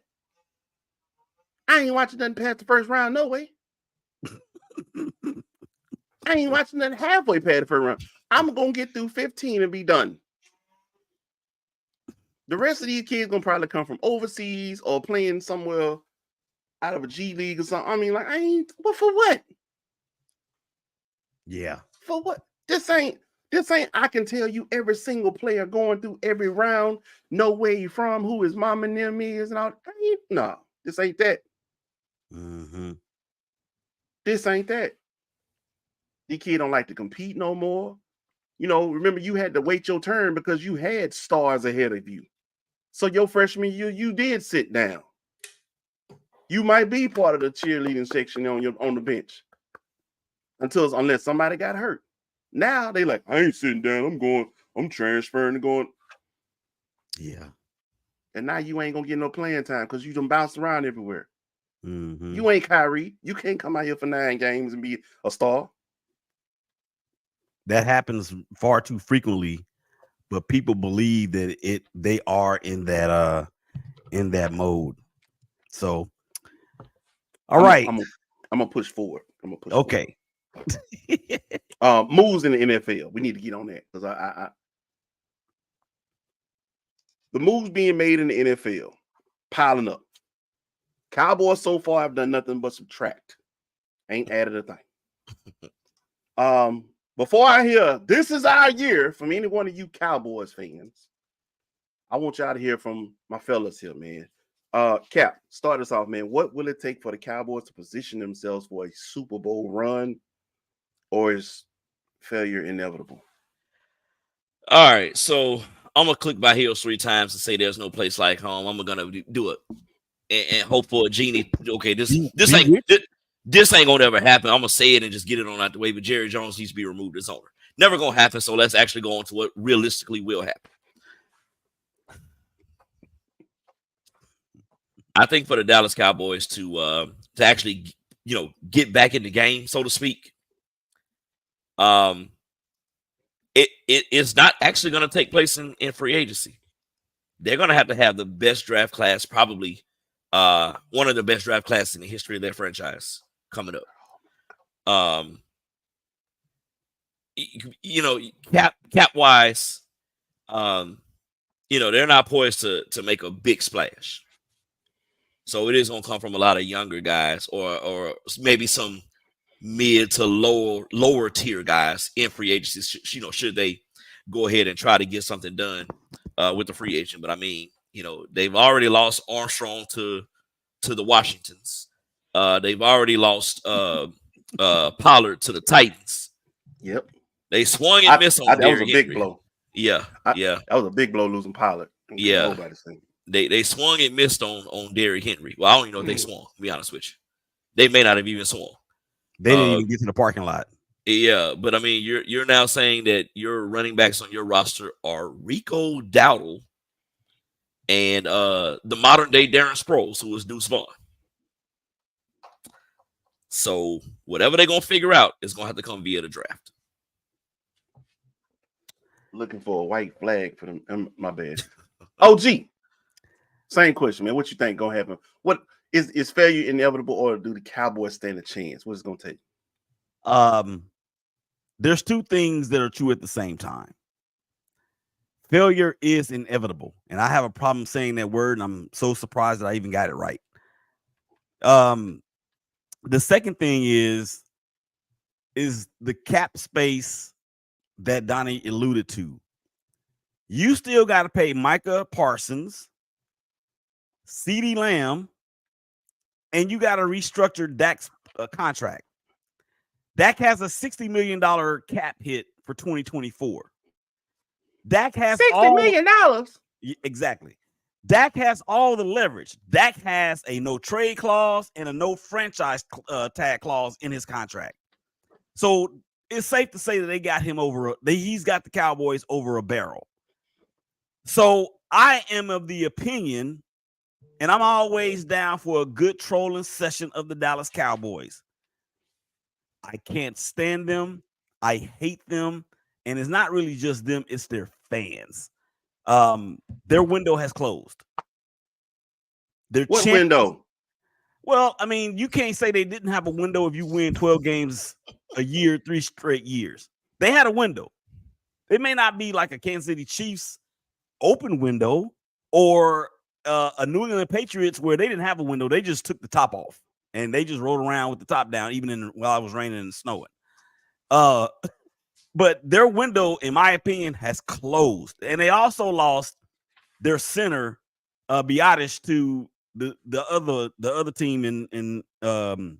I ain't watching nothing past the first round, no way. I ain't watching nothing halfway past the first round. I'm going to get through 15 and be done. The rest of these kids going to probably come from overseas or playing somewhere out of a G League or something. I mean, like, I ain't, but for what? Yeah. For what? This ain't, I can tell you every single player going through every round, know where you from, who his mom and them is, and all. No, this ain't that. Mm-hmm. This ain't that. These kids don't like to compete no more. You know, remember you had to wait your turn because you had stars ahead of you. So your freshman year, you did sit down. You might be part of the cheerleading section on the bench unless somebody got hurt. Now they like, I ain't sitting down. I'm transferring and going. Yeah. And now you ain't gonna get no playing time because you done bounced around everywhere. Mm-hmm. You ain't Kyrie. You can't come out here for 9 games and be a star. That happens far too frequently, but people believe that they are in that mode. So, all right. I'm gonna push forward. Okay. Moves in the NFL. We need to get on that because the moves being made in the NFL piling up. Cowboys so far have done nothing but subtract. Ain't added a thing. Before I hear this is our year from any one of you Cowboys fans, I want y'all to hear from my fellas here, man. Cap, start us off, man. What will it take for the Cowboys to position themselves for a Super Bowl run, or is failure inevitable? All right, so I'm gonna click my heels 3 times and say there's no place like home. I'm gonna do it and hope for a genie. Okay, this ain't gonna ever happen. I'm gonna say it and just get it on out the way. But Jerry Jones needs to be removed as owner. Never gonna happen. So let's actually go on to what realistically will happen. I think for the Dallas Cowboys to actually get back in the game, so to speak, it's not actually going to take place in free agency. They're going to have the best draft class, probably one of the best draft classes in the history of their franchise coming up. Cap wise, they're not poised to make a big splash. So it is going to come from a lot of younger guys or maybe some mid to lower tier guys in free agency, should they go ahead and try to get something done with the free agent. But I mean, they've already lost Armstrong to the Washingtons. They've already lost Pollard to the Titans. Yep. They swung and missed on that was a big Henry. blow. Yeah. That was a big blow losing Pollard. Yeah. Nobody's saying. They swung and missed on Derrick Henry. Well, I don't even know if they swung, to be honest with you. They may not have even swung. They didn't even get to the parking lot. Yeah, but I mean, you're now saying that your running backs on your roster are Rico Dowdle and the modern day Darren Sproles, who is Deuce Vaughn. So whatever they're gonna figure out is gonna have to come via the draft. Looking for a white flag for them. My bad. OG. Same question, man. What you think gonna happen? What is failure inevitable, or do the Cowboys stand a chance? What's it gonna take? There's 2 things that are true at the same time. Failure is inevitable, and I have a problem saying that word, and I'm so surprised that I even got it right. The second thing is the cap space that Donnie alluded to. You still got to pay Micah Parsons, CeeDee Lamb, and you got to restructure Dak's contract. Dak has a $60 million cap hit for 2024. Dak has $60 million. Exactly. Dak has all the leverage. Dak has a no trade clause and a no franchise tag clause in his contract. So it's safe to say that they got him he's got the Cowboys over a barrel. So I am of the opinion, and I'm always down for a good trolling session of the Dallas Cowboys. I can't stand them. I hate them. And it's not really just them, it's their fans. Their window has closed. What window? Well, I mean, you can't say they didn't have a window if you win 12 games a year, 3 straight years. They had a window. It may not be like a Kansas City Chiefs open window or a New England Patriots where they didn't have a window. They just took the top off and they just rode around with the top down, even while it was raining and snowing. But their window, in my opinion, has closed, and they also lost their center, Biotish, to the other team in the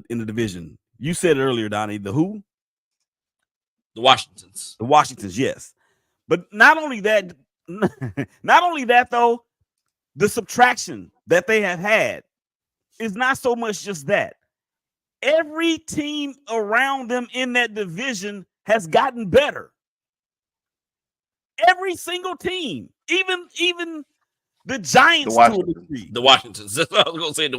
division. You said it earlier, Donnie. The who? The Washingtons. The Washingtons, yes. But not only that though, the subtraction that they have had is not so much just that. Every team around them in that division has gotten better. Every single team, even the Giants. The Washingtons. That's what I was gonna say. The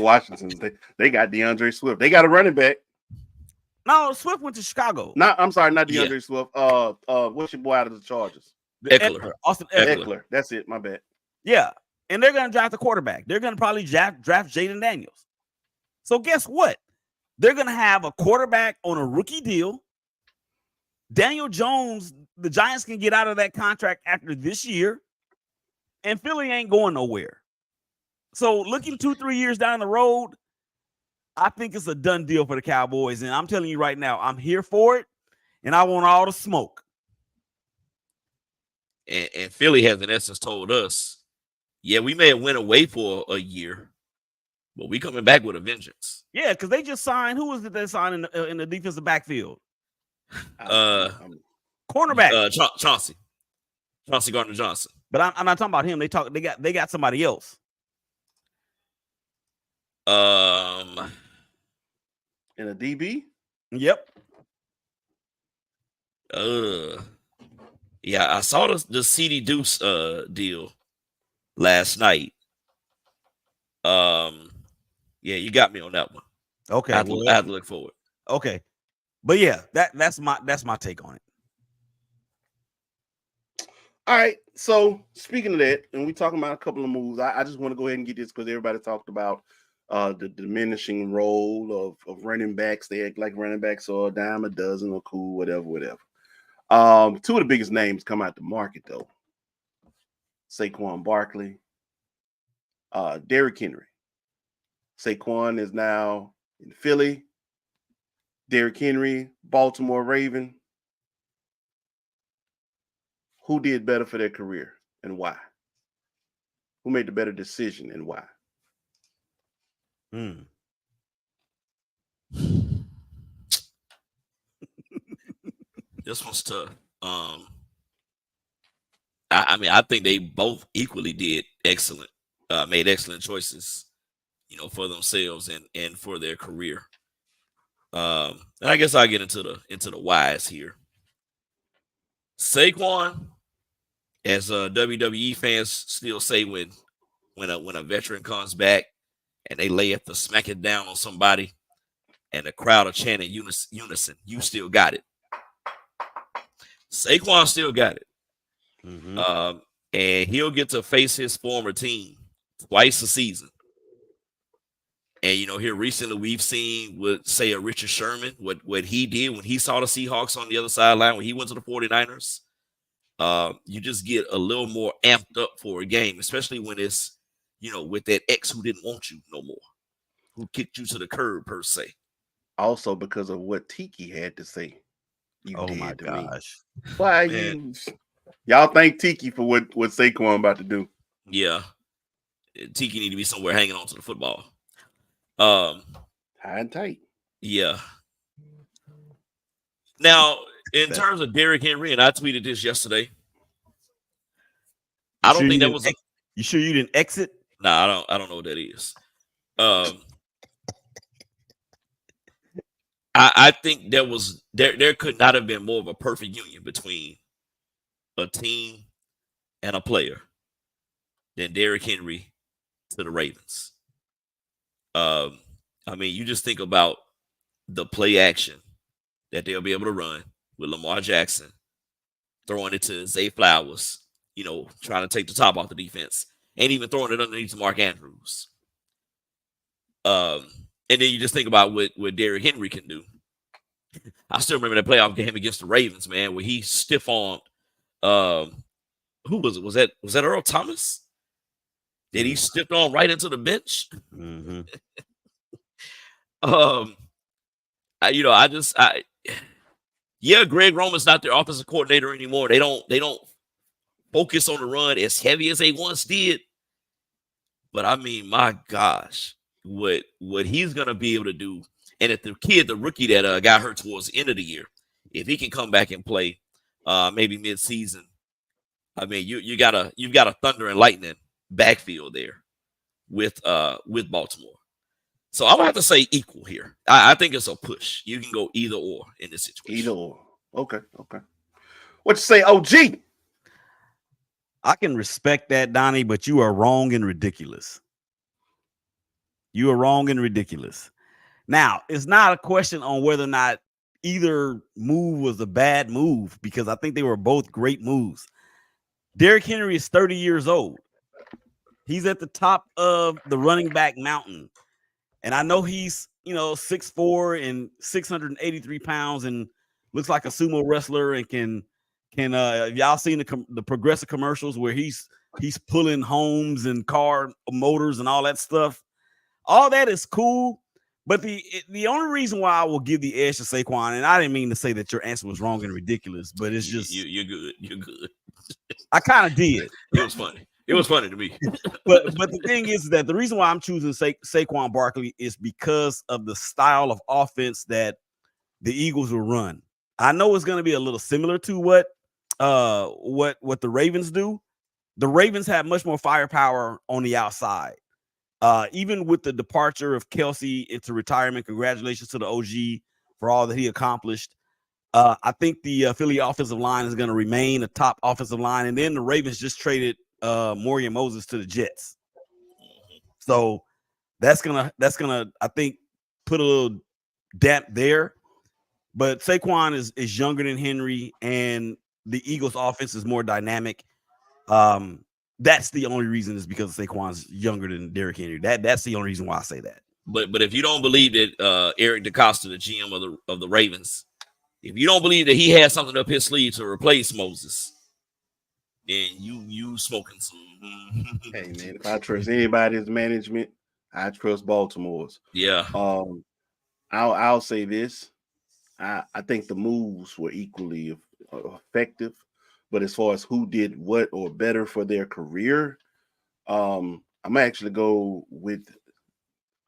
Washingtons. They got DeAndre Swift. They got a running back. No, Swift went to Chicago. I'm sorry, not DeAndre Swift. What's your boy out of the Chargers? Eckler. Austin Eckler. That's it. My bad. Yeah, and they're gonna draft a quarterback. They're gonna probably draft Jaden Daniels. So guess what? They're gonna have a quarterback on a rookie deal. Daniel Jones, the Giants can get out of that contract after this year, and Philly ain't going nowhere. So looking 2-3 years down the road, I think it's a done deal for the Cowboys. And I'm telling you right now, I'm here for it, and I want all the smoke. And Philly has, in essence, told us, yeah, we may have went away for a year, but we coming back with a vengeance. Yeah, because they just signed. Who was it they signed in the defensive backfield? Cornerback. Chauncey Gardner-Johnson. But I'm not talking about him. They got somebody else. In a DB? Yep. Yeah, I saw the CD Deuce deal last night. Yeah, you got me on that one. Okay. I have to look forward. Okay. But yeah, that's my take on it. All right. So speaking of that, and we talking about a couple of moves, I just want to go ahead and get this because everybody talked about the diminishing role of running backs. They act like running backs are a dime a dozen or cool, whatever. Two of the biggest names come out the market though. Saquon Barkley, Derrick Henry. Saquon is now in Philly. Derrick Henry, Baltimore Raven. Who did better for their career and why? Who made the better decision and why? This one's tough. I think they both equally did excellent, made excellent choices, for themselves and for their career. And I guess I'll get into the whys here. Saquon, as WWE fans still say, when a veteran comes back and they lay the smack it down on somebody, and the crowd are chanting unison, you still got it. Saquon still got it. Mm-hmm. And he'll get to face his former team twice a season. And, here recently we've seen a Richard Sherman, what he did when he saw the Seahawks on the other sideline, when he went to the 49ers. You just get a little more amped up for a game, especially when it's, with that ex who didn't want you no more, who kicked you to the curb, per se. Also because of what Tiki had to say. Oh my gosh. Why y'all thank Tiki for what Saquon about to do? Yeah. Tiki need to be somewhere hanging on to the football. High and tight. Yeah. Now, in terms of Derrick Henry, and I tweeted this yesterday. I don't think that was. You sure you didn't exit? Nah, I don't know what that is. I think there could not have been more of a perfect union between a team and a player than Derrick Henry to the Ravens. You just think about the play action that they'll be able to run with Lamar Jackson throwing it to Zay Flowers, trying to take the top off the defense, and even throwing it underneath to Mark Andrews. And then you just think about what Derrick Henry can do. I still remember that playoff game against the Ravens, man, where he stiff-armed who was it? Was that Earl Thomas? That he stepped on right into the bench? Mm-hmm. Greg Roman's not their offensive coordinator anymore. They don't focus on the run as heavy as they once did. But I mean, my gosh, what he's gonna be able to do, and if the rookie that got hurt towards the end of the year, if he can come back and play, maybe mid-season, I mean, you've got a thunder and lightning backfield there with Baltimore. So I'm gonna have to say equal here. I think it's a push. You can go either or in this situation. Either or. Okay. What you say, OG? I can respect that, Donnie, but you are wrong and ridiculous. You are wrong and ridiculous. Now, it's not a question on whether or not either move was a bad move, because I think they were both great moves. Derrick Henry is 30 years old. He's at the top of the running back mountain. And I know he's, 6'4" and 683 pounds and looks like a sumo wrestler and can y'all seen the Progressive commercials where he's pulling homes and car motors and all that stuff. All that is cool, but the only reason why I will give the edge to Saquon, and I didn't mean to say that your answer was wrong and ridiculous, but it's just you're good. You're good. I kind of did. It was funny. It was funny to me. but the thing is that the reason why I'm choosing Saquon Barkley is because of the style of offense that the Eagles will run. I know it's going to be a little similar to what the Ravens do. The Ravens have much more firepower on the outside. Even with the departure of Kelsey into retirement, congratulations to the OG for all that he accomplished. I think the Philly offensive line is going to remain a top offensive line. And then the Ravens just traded Morgan Moses to the Jets. So that's gonna, I think, put a little damp there. But Saquon is younger than Henry, and the Eagles offense is more dynamic. That's the only reason, is because Saquon's younger than Derrick Henry. That's the only reason why I say that. But if you don't believe that Eric DeCosta, the GM of the Ravens, if you don't believe that he has something up his sleeve to replace Moses, then you smoking some. Hey man, if I trust anybody's management, I trust Baltimore's. Yeah. I'll say this. I think the moves were equally effective, but as far as who did what or better for their career, I'm gonna go with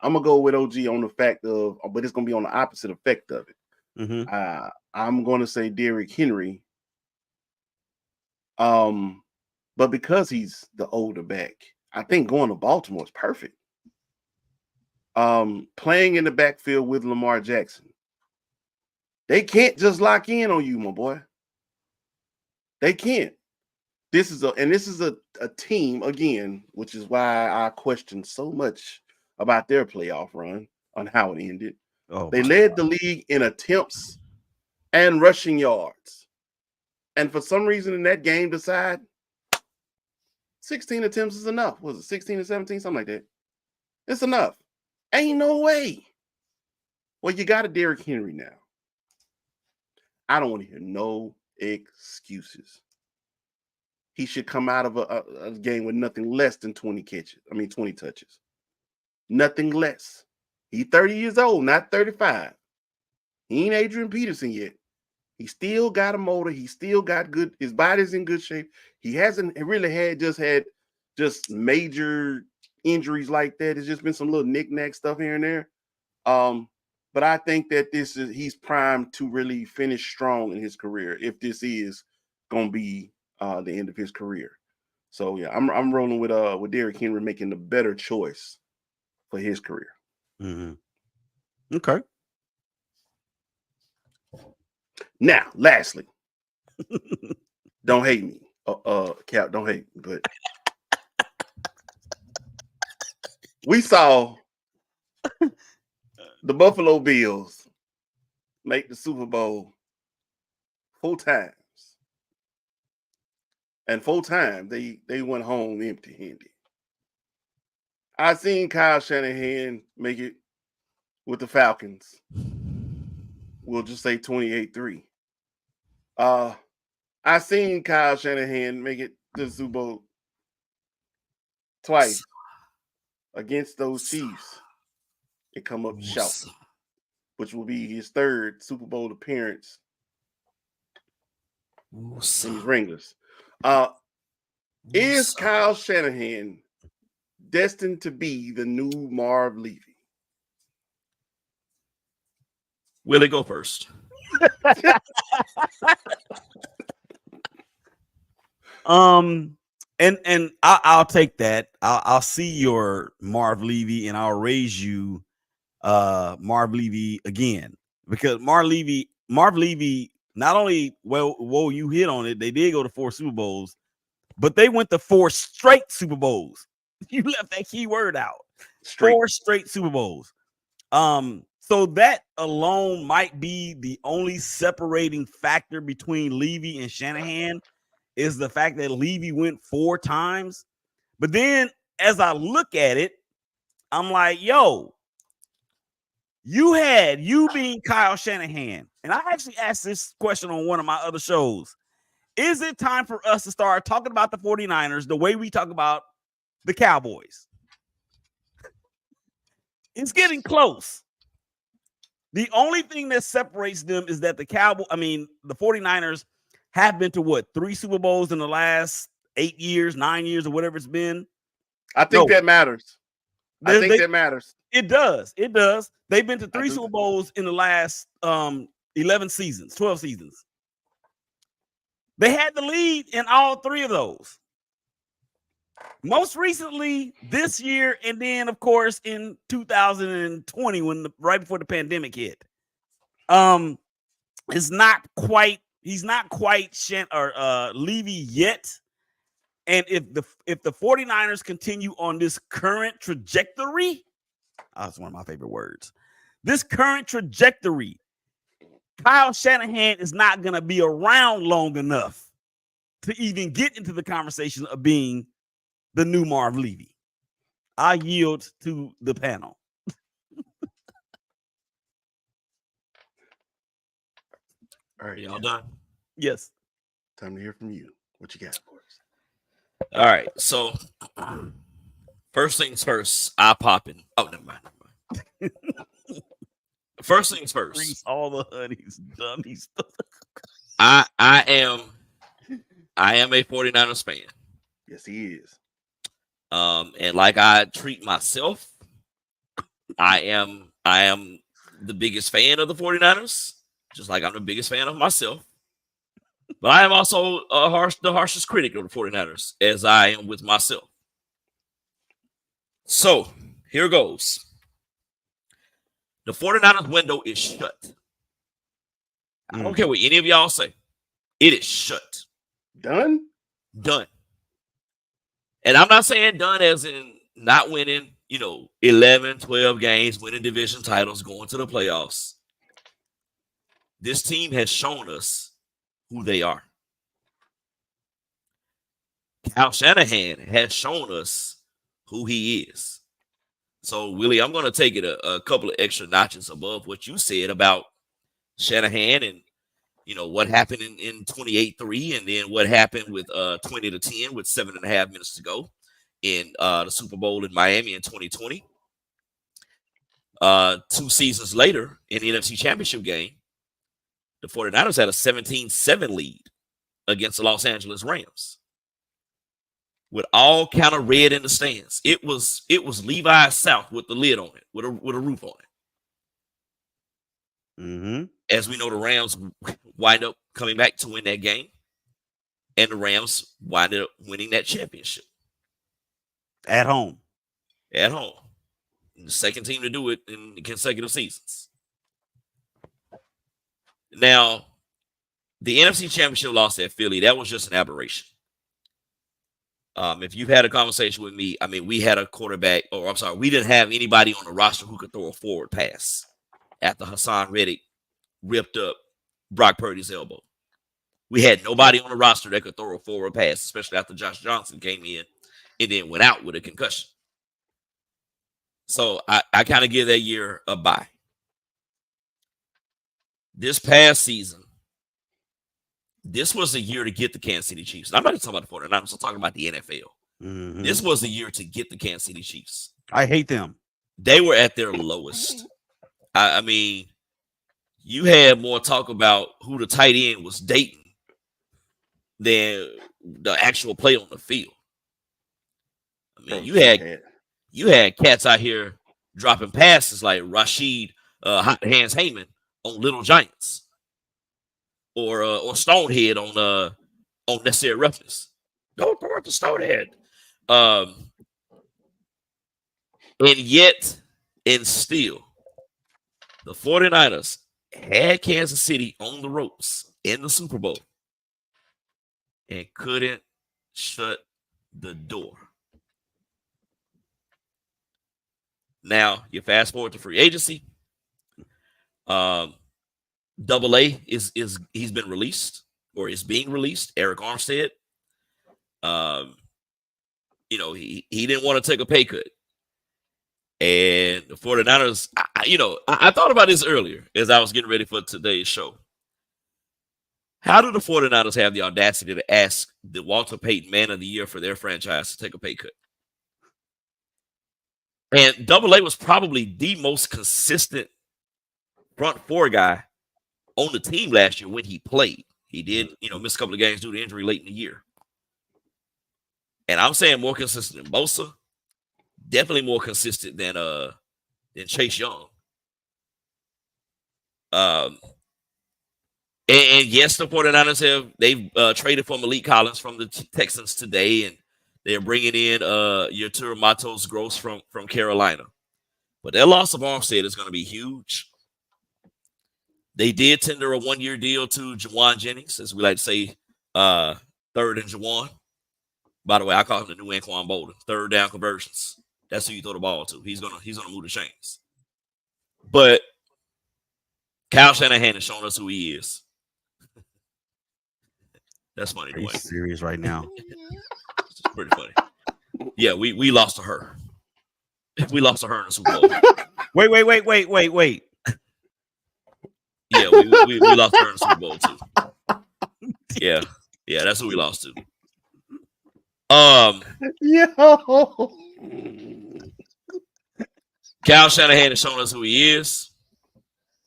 OG on the fact of, but it's gonna be on the opposite effect of it. Mm-hmm. I'm gonna say Derrick Henry. But because he's the older back, I think going to Baltimore is perfect. Playing in the backfield with Lamar Jackson. They can't just lock in on you, my boy. They can't. This is a team, again, which is why I question so much about their playoff run on how it ended. They led the league in attempts and rushing yards. And for some reason in that game decide 16 attempts is enough. Was it 16 or 17? Something like that. It's enough. Ain't no way. Well, you got a Derrick Henry now. I don't want to hear no excuses. He should come out of a game with nothing less than 20 touches. Nothing less. He's 30 years old, not 35. He ain't Adrian Peterson yet. He still got a motor. He still got good. His body's in good shape. He hasn't really had major injuries like that. It's just been some little knick-knack stuff here and there. But I think that he's primed to really finish strong in his career if this is going to be the end of his career. So yeah, I'm rolling with Derrick Henry making the better choice for his career. Mm-hmm. Okay. Now, lastly, don't hate me. Cap, don't hate me, but we saw the Buffalo Bills make the Super Bowl 4 times. And 4 times they went home empty-handed. I seen Kyle Shanahan make it with the Falcons. We'll just say 28-3. I seen Kyle Shanahan make it to the Super Bowl twice against those Chiefs and come up short, which will be his third Super Bowl appearance in these Wranglers. Is Kyle Shanahan destined to be the new Marv Levy? Will it go first? And I'll take that. I'll see your Marv Levy and I'll raise you Marv Levy again, because Marv Levy not only whoa, you hit on it, they did go to 4 Super Bowls, but they went to 4 straight Super Bowls. You left that key word out. 4 straight Super Bowls. So that alone might be the only separating factor between Levy and Shanahan, is the fact that Levy went 4 times. But then as I look at it, I'm like, yo, you being Kyle Shanahan, and I actually asked this question on one of my other shows. Is it time for us to start talking about the 49ers the way we talk about the Cowboys? It's getting close. The only thing that separates them is that the 49ers have been to what, 3 Super Bowls in the last 8 years, 9 years, or whatever it's been. I think that matters. I think that matters. It does. It does. They've been to 3 Super Bowls in the last 11 seasons, 12 seasons. They had the lead in all 3 of those. Most recently this year, and then of course in 2020 right before the pandemic hit. He's not quite Levy yet. And if the 49ers continue on this current trajectory, that's one of my favorite words. This current trajectory, Kyle Shanahan is not going to be around long enough to even get into the conversation of being the new Marv Levy. I yield to the panel. All right, y'all done? Yes. Time to hear from you. What you got for us? All right. So first things first, eye popping. Oh, never mind. First things first. All the honeys, dummies. I am a 49ers fan. Yes, he is. And like I treat myself, I am the biggest fan of the 49ers, just like I'm the biggest fan of myself. But I am also the harshest critic of the 49ers, as I am with myself. So here goes. The 49ers window is shut. I don't care what any of y'all say. It is shut. Done? Done. And I'm not saying done as in not winning, 11, 12 games, winning division titles, going to the playoffs. This team has shown us who they are. Kyle Shanahan has shown us who he is. So, Willie, I'm going to take it a couple of extra notches above what you said about Shanahan and, what happened in 28-3 and then what happened with 20-10 with 7.5 minutes to go in the Super Bowl in Miami in 2020. 2 seasons later in the NFC Championship game, the 49ers had a 17-7 lead against the Los Angeles Rams with all kind of red in the stands. It was Levi's South with the lid on it, with a roof on it. Mm-hmm. As we know, the Rams wind up coming back to win that game, and the Rams wind up winning that championship at home. At home, the second team to do it in consecutive seasons. Now, the NFC Championship loss at Philly, that was just an aberration. If you've had a conversation with me, we had a quarterback, we didn't have anybody on the roster who could throw a forward pass after Hassan Reddick ripped up Brock Purdy's elbow. We had nobody on the roster that could throw a forward pass, especially after Josh Johnson came in and then went out with a concussion. So I kind of give that year a bye. This past season, this was a year to get the Kansas City Chiefs. I'm not even talking about the 49ers. I'm talking about the NFL. Mhm. This was the year to get the Kansas City Chiefs. I hate them. They were at their lowest. I mean, you had more talk about who the tight end was dating than the actual play on the field. I mean, you had cats out here dropping passes like Rashid Hot Hands Heyman on Little Giants, or Stonehead on Necessary Roughness. Don't throw it to Stonehead. And yet, and still, the 49ers had Kansas City on the ropes in the Super Bowl and couldn't shut the door. Now, you fast forward to free agency. Double A he's been released or is being released. Eric Armstead. He didn't want to take a pay cut. And the 49ers, I thought about this earlier as I was getting ready for today's show. How do the 49ers have the audacity to ask the Walter Payton Man of the Year for their franchise to take a pay cut? And Double A was probably the most consistent front four guy on the team last year when he played. He did, miss a couple of games due to injury late in the year. And I'm saying more consistent than Bosa. Definitely more consistent than Chase Young. And yes, the 49ers they've traded for Malik Collins from the Texans today, and they're bringing in Yatur Matos Gross from Carolina. But their loss of Armstead is going to be huge. They did tender a 1-year deal to Jawan Jennings, as we like to say, third and Jawan. By the way, I call him the new Anquan Bolden. Third down conversions. That's who you throw the ball to. He's gonna move the chains. But Kyle Shanahan has shown us who he is. That's funny. Are you serious right now? It's pretty funny. Yeah, we lost to her. We lost to her in the Super Bowl. Wait. Yeah, we lost to her in the Super Bowl too. Yeah, that's who we lost to. Yo. Kyle Shanahan has shown us who he is.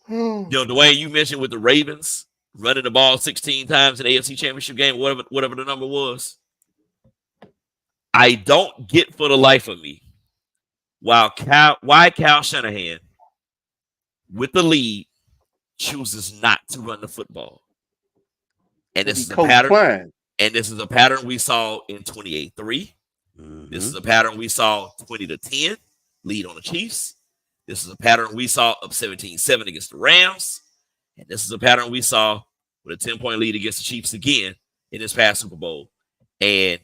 Dwayne, you mentioned with the Ravens running the ball 16 times in the AFC Championship game, whatever the number was. I don't get for the life of me why Kyle Shanahan, with the lead, chooses not to run the football. And this is a pattern. And this is a pattern we saw in 28-3. Mm-hmm. This is a pattern we saw 20-10, lead on the Chiefs. This is a pattern we saw of 17-7 against the Rams. And this is a pattern we saw with a 10-point lead against the Chiefs again in this past Super Bowl. And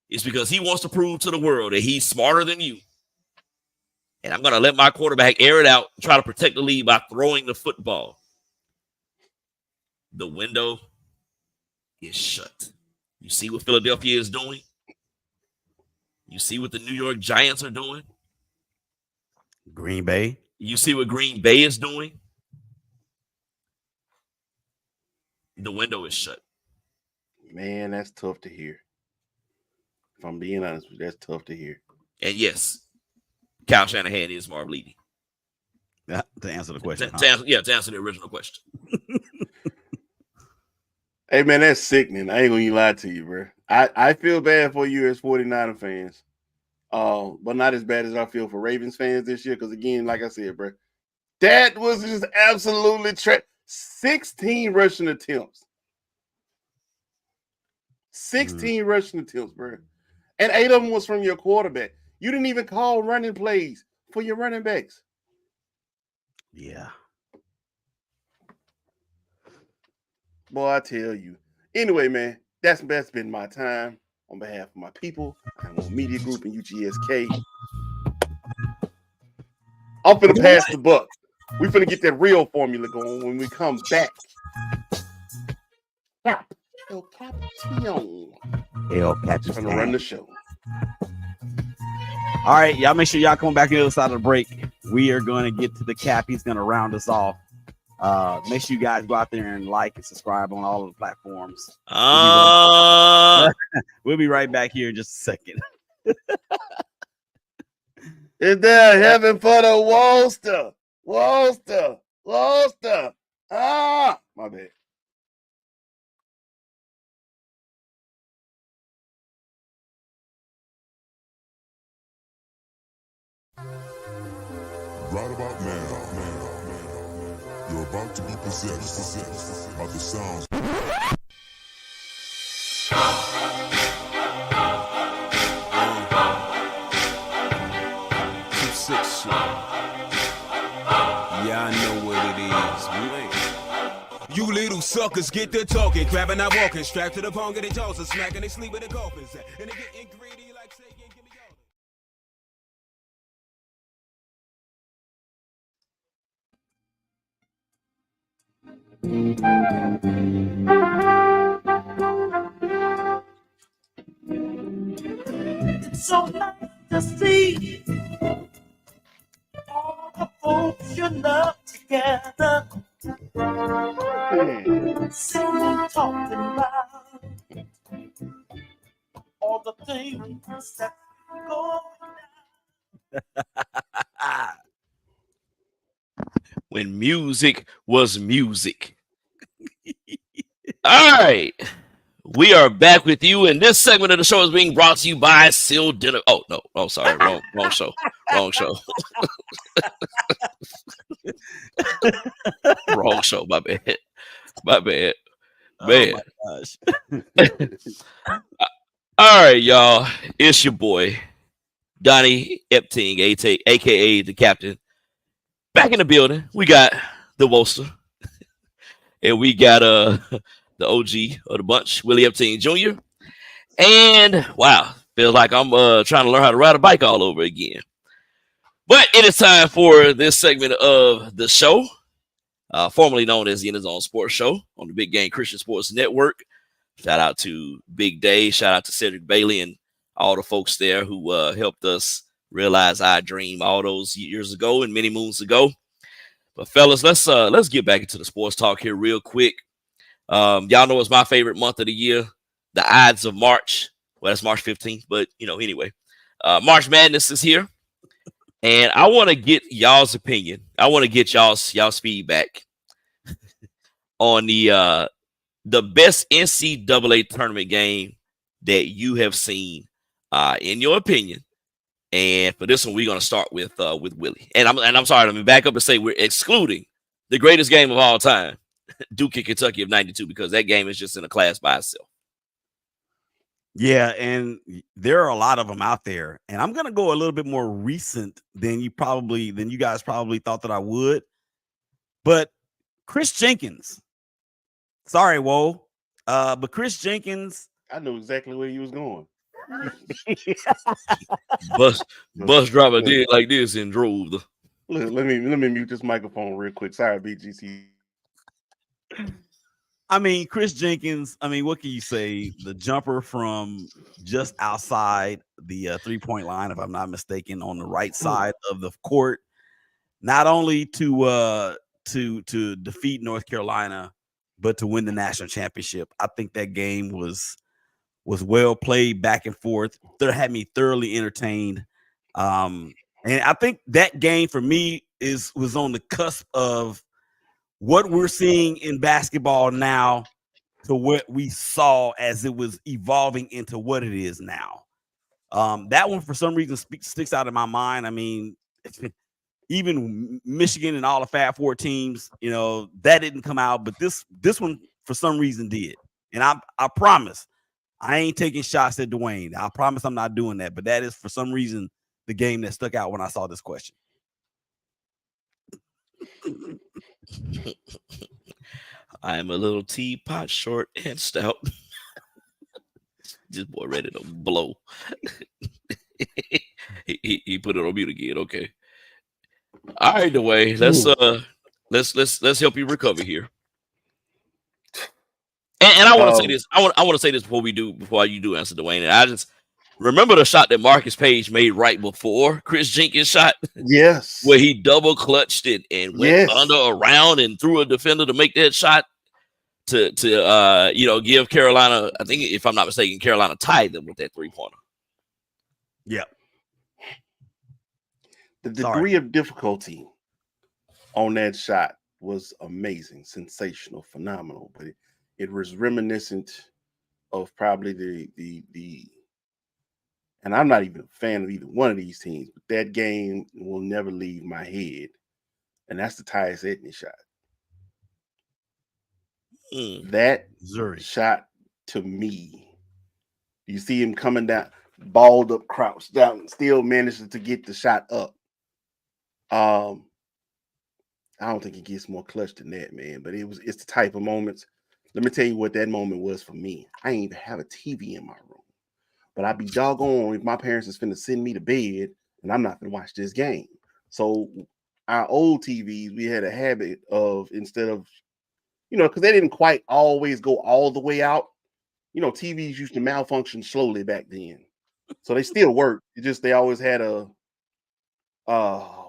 it's because he wants to prove to the world that he's smarter than you. And I'm going to let my quarterback air it out and try to protect the lead by throwing the football. The window is shut. You see what Philadelphia is doing? You see what the New York Giants are doing? Green Bay. You see what Green Bay is doing? The window is shut. Man, that's tough to hear. If I'm being honest with you, that's tough to hear. And yes, Kyle Shanahan is Marv Levy. To answer the question. To answer the original question. Hey, man, that's sickening. I ain't going to lie to you, bro. I feel bad for you as 49er fans, but not as bad as I feel for Ravens fans this year because, again, like I said, bro, that was just absolutely 16 rushing attempts. 16 rushing attempts, bro. And 8 of them was from your quarterback. You didn't even call running plays for your running backs. Yeah. Boy, I tell you. Anyway, man, that's been my time. On behalf of my people, I'm on Media Group and UGSK. I'm finna pass the buck. We finna get that real formula going when we come back. El Capitan. Finna run the show. All right, y'all make sure y'all come back on the other side of the break. We are going to get to the cap. He's going to round us off. Make sure you guys go out there and like and subscribe on all of the platforms. We'll be right back here in just a second. Is there heaven for the Wolster? Ah, my bad. Right about now, you're about to be possessed by the sounds. Yeah, I know what it is. You little suckers get to talking, grabbing, not walking, strapped to the pong, getting jaws and smacking, they sleep with the coffins. And they getting greedy like Shaken, give me all. It's so nice to see all the folks you love together, singing, talking about all the things that go down. When music was music. All right. We are back with you, and this segment of the show is being brought to you by Seal Dinner. Oh, no. Oh, sorry. Wrong show. Wrong show. Wrong show. My bad. Man. Oh my gosh. All right, y'all. It's your boy, Donnie Epting, a.k.a. the captain. Back in the building. We got the Wolster. And we got the OG of the bunch, Willie Epting Jr. And wow, feels like I'm trying to learn how to ride a bike all over again. But it is time for this segment of the show, formerly known as the In His Zone Sports Show on the Big Game Christian Sports Network. Shout out to Big Day. Shout out to Cedric Bailey and all the folks there who helped us realize our dream all those years ago and many moons ago. But fellas, let's get back into the sports talk here real quick. Y'all know it's my favorite month of the year, the Ides of March. Well, that's March 15th, but anyway, March Madness is here, and I want to get y'all's opinion. I want to get y'all's feedback on the best NCAA tournament game that you have seen, in your opinion. And for this one, we're gonna start with Willie. And I'm sorry, let me back up and say we're excluding the greatest game of all time, Duke and Kentucky of '92, because that game is just in a class by itself. Yeah, and there are a lot of them out there. And I'm gonna go a little bit more recent than you guys probably thought that I would. But Chris Jenkins. Sorry, whoa. But Chris Jenkins. I knew exactly where he was going. Bus driver did like this and drove the. Let me mute this microphone real quick. Sorry, BGC. I mean, Chris Jenkins, what can you say? The jumper from just outside the 3-point line, if I'm not mistaken, on the right side of the court, not only to defeat North Carolina, but to win the national championship. I think that game was well played, back and forth. That had me thoroughly entertained. And I think that game for me was on the cusp of what we're seeing in basketball now to what we saw as it was evolving into what it is now. That one, for some reason, sticks out in my mind. I mean, even Michigan and all the Fab Four teams, that didn't come out, but this one, for some reason, did. And I promise, I ain't taking shots at Dwayne. I promise I'm not doing that. But that is, for some reason, the game that stuck out when I saw this question. I am a little teapot, short and stout. This boy ready to blow. he put it on mute again. Okay. All right, Dwayne. Let's help you recover here. And I want to say this. I want to say this before you do answer, Dwayne. And Remember the shot that Marcus Page made right before Chris Jenkins shot? Yes. Where he double clutched it and went under, around, and threw a defender to make that shot to give Carolina, I think if I'm not mistaken, Carolina tied them with that 3-pointer. Yeah. The degree of difficulty on that shot was amazing, sensational, phenomenal, but it was reminiscent of probably the and I'm not even a fan of either one of these teams, but that game will never leave my head, and that's the Tyus Edney shot. That Missouri shot to me, you see him coming down, balled up, crouched down, still manages to get the shot up. I don't think it gets more clutch than that, man. But it's the type of moments. Let me tell you what that moment was for me. I ain't even have a TV in my room, but I'd be doggone if my parents is finna send me to bed and I'm not gonna watch this game. So our old TVs, we had a habit of, instead of, because they didn't quite always go all the way out. TVs used to malfunction slowly back then, so they still work. It just they always had a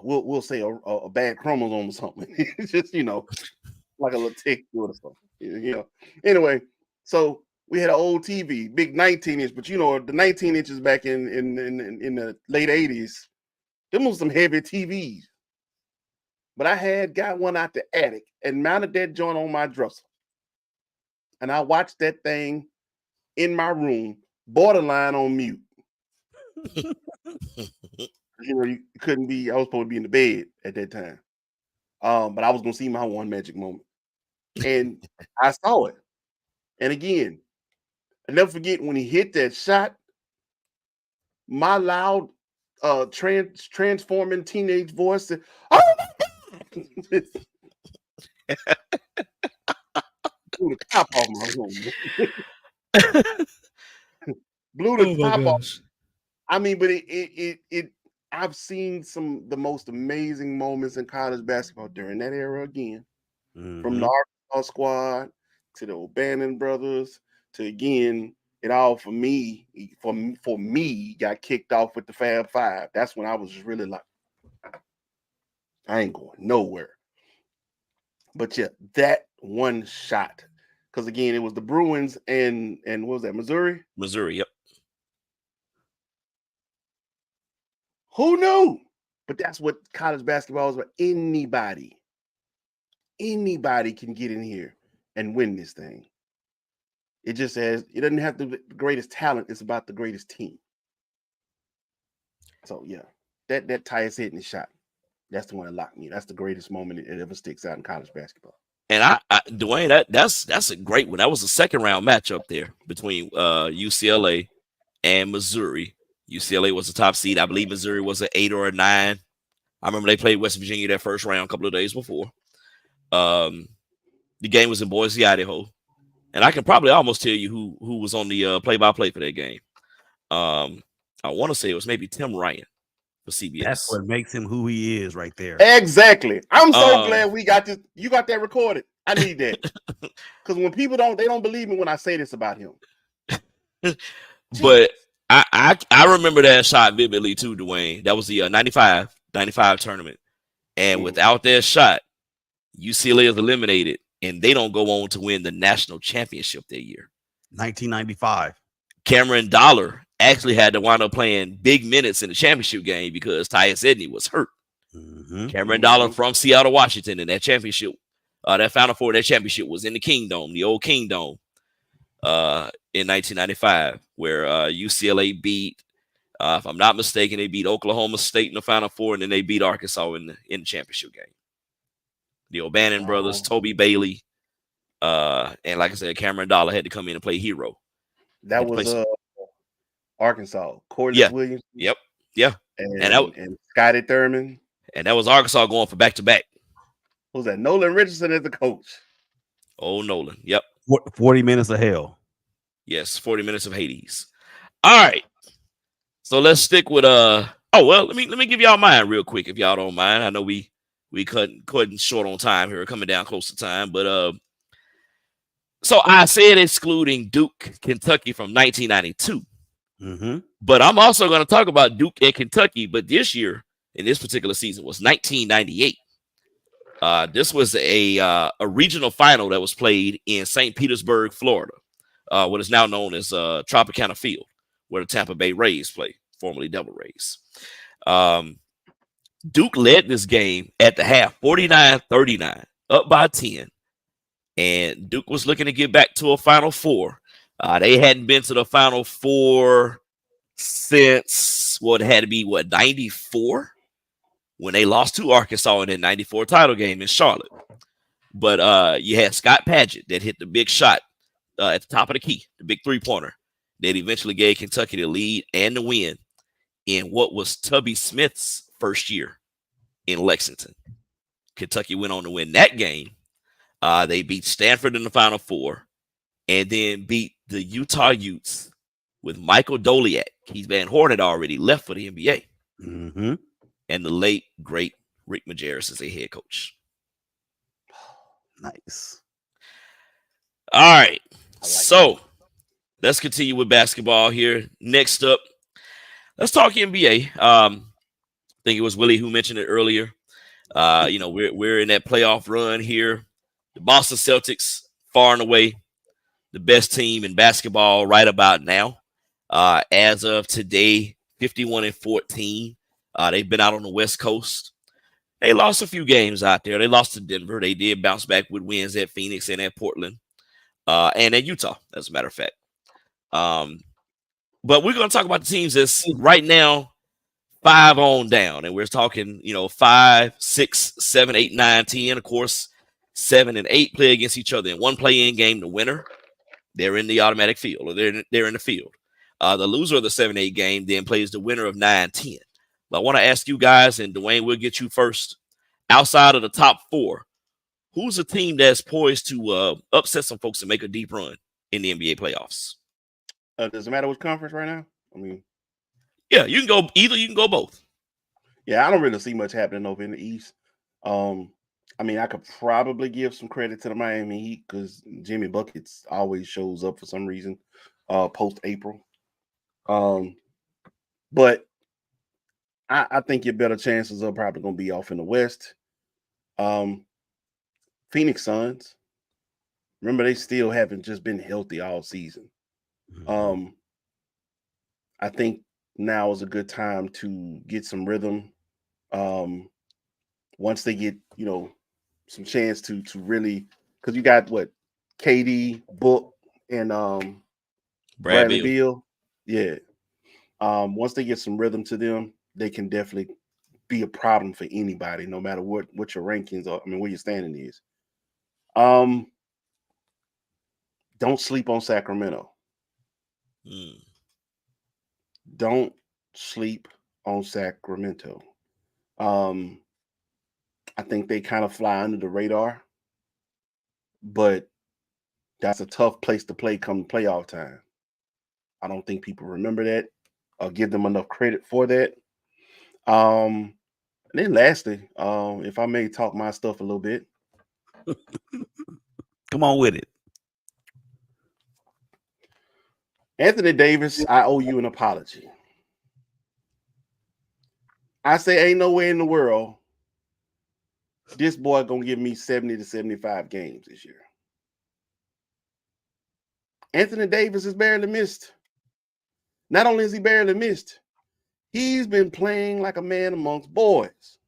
we'll say a bad chromosome or something. It's just like a little tick or something. Anyway, so we had an old TV, big 19-inch, but the 19 inches back in the late 80s, them was some heavy TVs. But I got one out the attic and mounted that joint on my dresser, and I watched that thing in my room, borderline on mute. You couldn't be. I was supposed to be in the bed at that time, but I was gonna see my one magic moment, and I saw it. And again, I never forget when he hit that shot. My loud, transforming teenage voice said, "Oh my God!" Blew the top off my room. Blew the top off. I mean, but it. I've seen the most amazing moments in college basketball during that era again. From the Arkansas squad to the O'Bannon brothers to, again, it all for me got kicked off with the Fab Five. That's when I was really like, I ain't going nowhere. But yeah, that one shot, because again, it was the Bruins and what was that, Missouri? Missouri, yep. Who knew? But that's what college basketball is about. Anybody can get in here and win this thing. It just says it doesn't have the greatest talent. It's about the greatest team. So yeah, that Tyus Edney shot, that's the one that locked me. That's the greatest moment that ever sticks out in college basketball. And Dwayne, that's a great one. That was a second round matchup there between UCLA and Missouri. UCLA was the top seed. I believe Missouri was an 8 or a 9. I remember they played West Virginia that first round a couple of days before. The game was in Boise, Idaho, and I can probably almost tell you who was on the play-by-play for that game. I want to say it was maybe Tim Ryan for CBS. That's what makes him who he is, right there. Exactly. I'm so glad we got this. You got that recorded. I need that, because when people don't believe me when I say this about him. But I remember that shot vividly too, Dwayne. That was the 95 tournament, and without that shot, UCLA is eliminated, and they don't go on to win the national championship that year. 1995. Cameron Dollar actually had to wind up playing big minutes in the championship game because Tyus Edney was hurt. Cameron Dollar from Seattle, Washington, in that championship, that Final Four, that championship was in the Kingdome, the old Kingdome, in 1995, where UCLA beat, if I'm not mistaken, they beat Oklahoma State in the Final Four, and then they beat Arkansas in the championship game. The O'Bannon brothers, Toby Bailey, and like I said, Cameron Dollar had to come in and play hero. That was Arkansas. Corliss Williams. Yep. Yeah. And Scotty Thurman. And that was Arkansas going for back-to-back. Who's that? Nolan Richardson as the coach. Oh, Nolan. Yep. 40 minutes of hell. Yes, 40 minutes of Hades. All right. So let's stick with let me give y'all mine real quick if y'all don't mind. I know we cutting short on time here, coming down close to time, but so I said excluding Duke, Kentucky from 1992. But I'm also going to talk about Duke and Kentucky. But this year, in this particular season, was 1998. This was a regional final that was played in St. Petersburg, Florida, what is now known as Tropicana Field, where the Tampa Bay Rays play, formerly Devil Rays. Duke led this game at the half, 49-39, up by 10. And Duke was looking to get back to a Final Four. They hadn't been to the Final Four since, it had to be, 94? When they lost to Arkansas in that 94 title game in Charlotte. But you had Scott Padgett that hit the big shot at the top of the key, the big three-pointer, that eventually gave Kentucky the lead and the win in what was Tubby Smith's first year in Lexington. Kentucky went on to win that game. They beat Stanford in the Final Four and then beat the Utah Utes with Michael Doliak. Keith Van Horn had already left for the NBA. And the late, great Rick Majerus as a head coach. Nice. All right. So let's continue with basketball here. Next up, let's talk NBA. I think it was Willie who mentioned it earlier. We're in that playoff run here. The Boston Celtics, far and away, the best team in basketball right about now. As of today, 51-14. They've been out on the West Coast. They lost a few games out there. They lost to Denver. They did bounce back with wins at Phoenix and at Portland and at Utah, as a matter of fact. But we're going to talk about the teams that's right now 5 on down. And we're talking, 5, 6, 7, 8, 9, 10. Of course, 7 and 8 play against each other in one play-in game. The winner, they're in the automatic field, or they're in the field. The loser of the 7-8 game then plays the winner of 9-10. But I want to ask you guys, and Dwayne, we'll get you first. Outside of the top 4, who's a team that's poised to upset some folks and make a deep run in the NBA playoffs? Does it matter which conference right now? Yeah, you can go either. You can go both. Yeah, I don't really see much happening over in the East. I could probably give some credit to the Miami Heat because Jimmy Buckets always shows up for some reason post-April. But I think your better chances are probably going to be off in the West. Phoenix Suns. Remember, they still haven't just been healthy all season. I think now is a good time to get some rhythm. Once they get, some chance to really, because you got KD, Book, and Bradley Beal. Yeah. Once they get some rhythm to them, they can definitely be a problem for anybody, no matter what your rankings are. Where your standing is. Don't sleep on Sacramento. Don't sleep on Sacramento. I think they kind of fly under the radar, but that's a tough place to play come playoff time. I don't think people remember that or give them enough credit for that. And then lastly, if I may talk my stuff a little bit. Come on with it. Anthony Davis, I owe you an apology. I say ain't no way in the world this boy gonna give me 70 to 75 games this year. Anthony Davis has barely missed. Not only has he barely missed, he's been playing like a man amongst boys.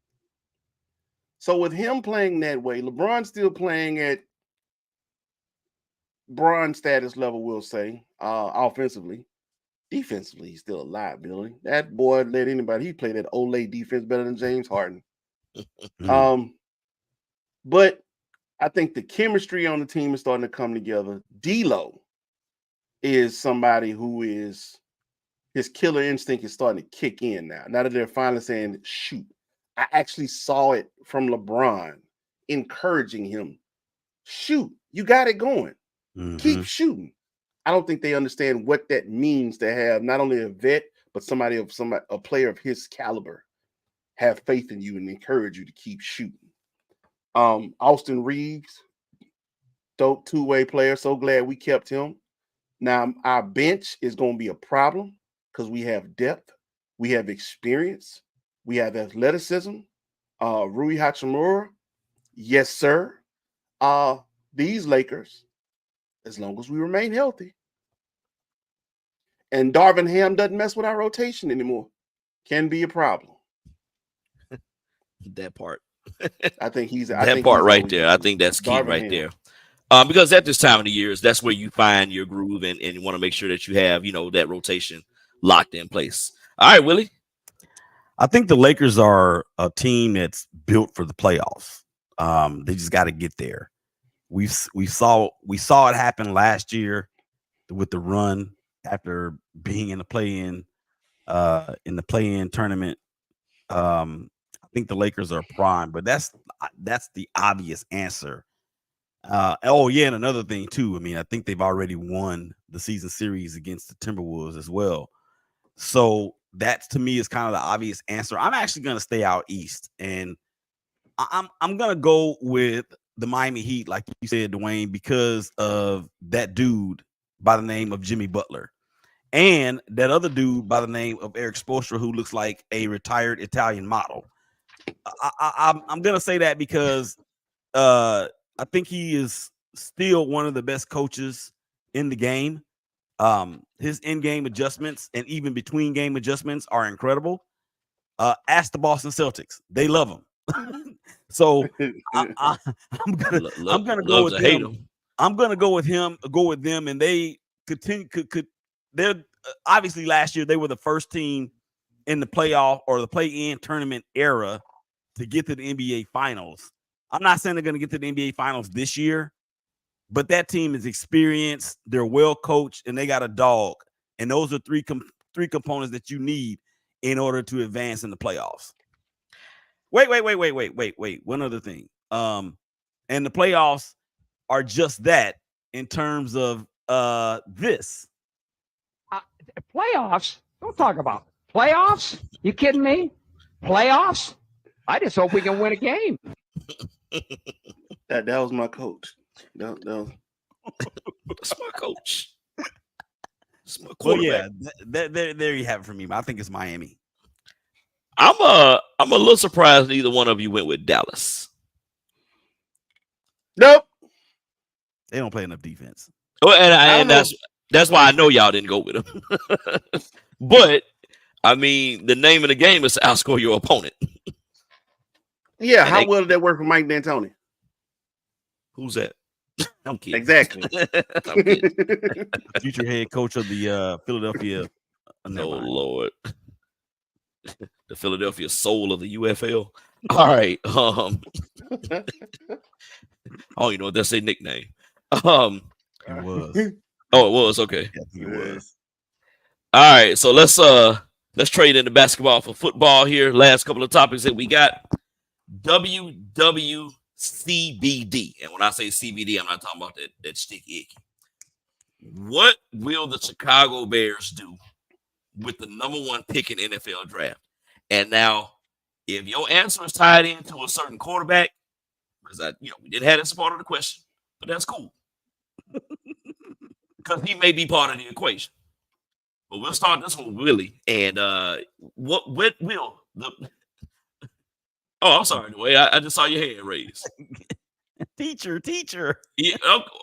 So with him playing that way, LeBron's still playing at Bron status level, we'll say, offensively. Defensively, he's still a liability. That boy let anybody, he played that Olay defense better than James Harden. But I think the chemistry on the team is starting to come together. D'Lo is somebody who is, his killer instinct is starting to kick in now. Now that they're finally saying, shoot. I actually saw it from LeBron encouraging him. Shoot, you got it going. Keep shooting. I don't think they understand what that means to have not only a vet, but a player of his caliber have faith in you and encourage you to keep shooting. Austin Reeves, dope two-way player. So glad we kept him. Now our bench is going to be a problem because we have depth, we have experience, we have athleticism. Rui Hachimura, yes, sir. These Lakers, as long as we remain healthy, and Darvin Ham doesn't mess with our rotation anymore, can be a problem. That part. I think he's that part right there. I think that's key right there. Because at this time of the year, that's where you find your groove and you want to make sure that you have, that rotation locked in place. All right, Willie. I think the Lakers are a team that's built for the playoffs. They just got to get there. We saw it happen last year with the run after being in the play-in tournament. I think the Lakers are prime, but that's the obvious answer. And another thing too. I mean, I think they've already won the season series against the Timberwolves as well. So that to me is kind of the obvious answer. I'm actually going to stay out east, and I'm going to go with the Miami Heat, like you said, Dwayne, because of that dude by the name of Jimmy Butler and that other dude by the name of Eric Spoelstra, who looks like a retired Italian model. I'm going to say that because I think he is still one of the best coaches in the game. His in-game adjustments and even between game adjustments are incredible. Ask the Boston Celtics; they love him. So I'm gonna go with them. I'm gonna go with him. Go with them, and they continue. They're obviously last year they were the first team in the playoff or the play-in tournament era to get to the NBA Finals. I'm not saying they're going to get to the NBA Finals this year, but that team is experienced, they're well coached, and they got a dog. And those are three components that you need in order to advance in the playoffs. Wait. One other thing. And the playoffs are just that in terms of this. Playoffs? Don't talk about playoffs. You kidding me? Playoffs? I just hope we can win a game. That was my coach. That was... That's my coach. That's my quarterback. Well, yeah, there you have it for me. I think it's Miami. I'm a little surprised neither one of you went with Dallas. Nope. They don't play enough defense. Oh, and that's why I know y'all didn't go with them. But I mean, the name of the game is to outscore your opponent. Yeah, how well did that work for Mike D'Antoni? Who's that? I'm kidding. Exactly. I'm kidding. Future head coach of the Philadelphia. Oh Lord, the Philadelphia soul of the UFL. All right. I don't even know what that's a nickname. It was. Oh, it was okay. Yeah, it was. All right, so let's trade into basketball for football here. Last couple of topics that we got. WWCBD. And when I say CBD, I'm not talking about that sticky icky. What will the Chicago Bears do with the #1 pick in NFL draft? And now, if your answer is tied into a certain quarterback, because we didn't have this part of the question, but that's cool. Because he may be part of the equation. But we'll start this one with Willie. And what will the Oh, I'm sorry, Dwayne. I just saw your hand raised. Teacher. Yeah,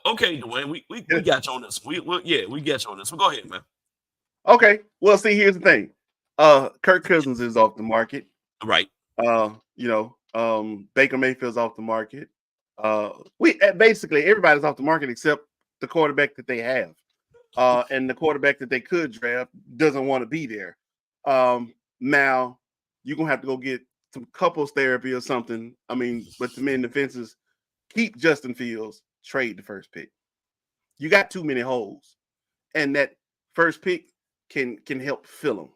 okay, Dwayne. We got you on this. We got you on this. Well, go ahead, man. Okay. Well, see, here's the thing. Kirk Cousins is off the market. Right. Baker Mayfield's off the market. Basically everybody's off the market except the quarterback that they have. And the quarterback that they could draft doesn't want to be there. Now you're gonna have to go get some couples therapy or something. I mean, but to mend the fences, keep Justin Fields, trade the first pick. You got too many holes, and that first pick can help fill them.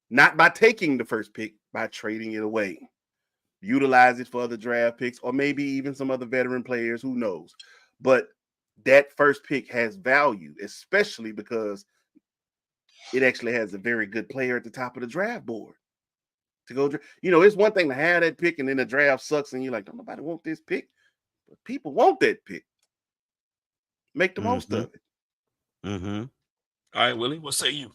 Not by taking the first pick, by trading it away. Utilize it for other draft picks, or maybe even some other veteran players. Who knows? But that first pick has value, especially because it actually has a very good player at the top of the draft board. To go, it's one thing to have that pick and then the draft sucks and you're like, don't nobody want this pick, but people want that pick. Make the most of it. All right, Willie, what say you?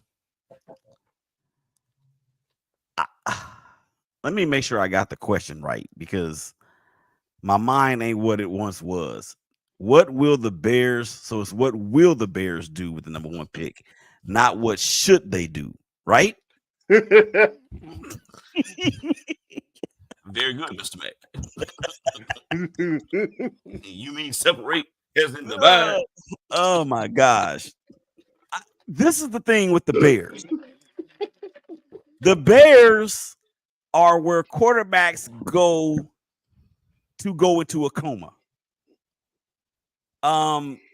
let me make sure I got the question right because my mind ain't what it once was. What will the Bears? So it's what will the Bears do with the number 1 pick, not what should they do, right? Very good, Mr. Mack. You mean separate as in divide? Oh my gosh. This is the thing with the Bears. The Bears are where quarterbacks go into a coma.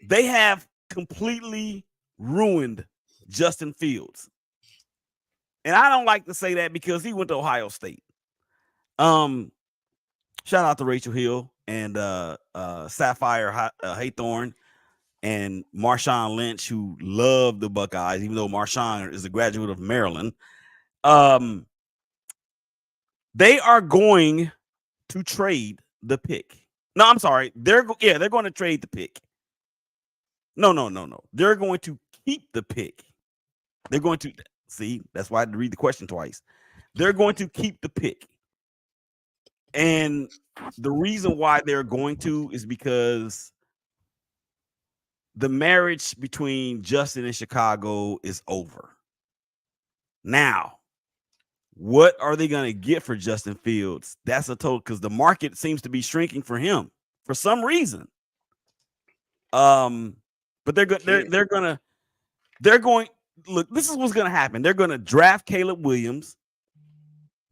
They have completely ruined Justin Fields. And I don't like to say that because he went to Ohio State. Shout out to Rachel Hill and Sapphire Haythorne and Marshawn Lynch, who love the Buckeyes, even though Marshawn is a graduate of Maryland. They are going to trade the pick. No, I'm sorry. They're going to trade the pick. No. They're going to keep the pick. They're going to see. That's why I had to read the question twice. They're going to keep the pick. And the reason why they're going to is because the marriage between Justin and Chicago is over. Now, what are they going to get for Justin Fields? That's a total because the market seems to be shrinking for him for some reason. But they're going. Look, this is what's going to happen. They're going to draft Caleb Williams.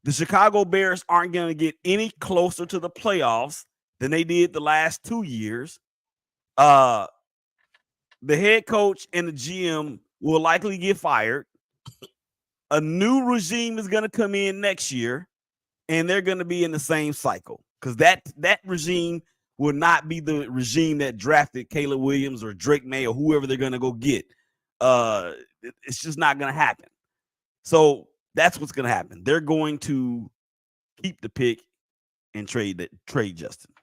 The Chicago Bears aren't going to get any closer to the playoffs than they did the last 2 years. The head coach and the GM will likely get fired. A new regime is going to come in next year, and they're going to be in the same cycle because that regime will not be the regime that drafted Caleb Williams or Drake May or whoever they're going to go get. It's just not going to happen. So that's what's going to happen. They're going to keep the pick and trade Justin.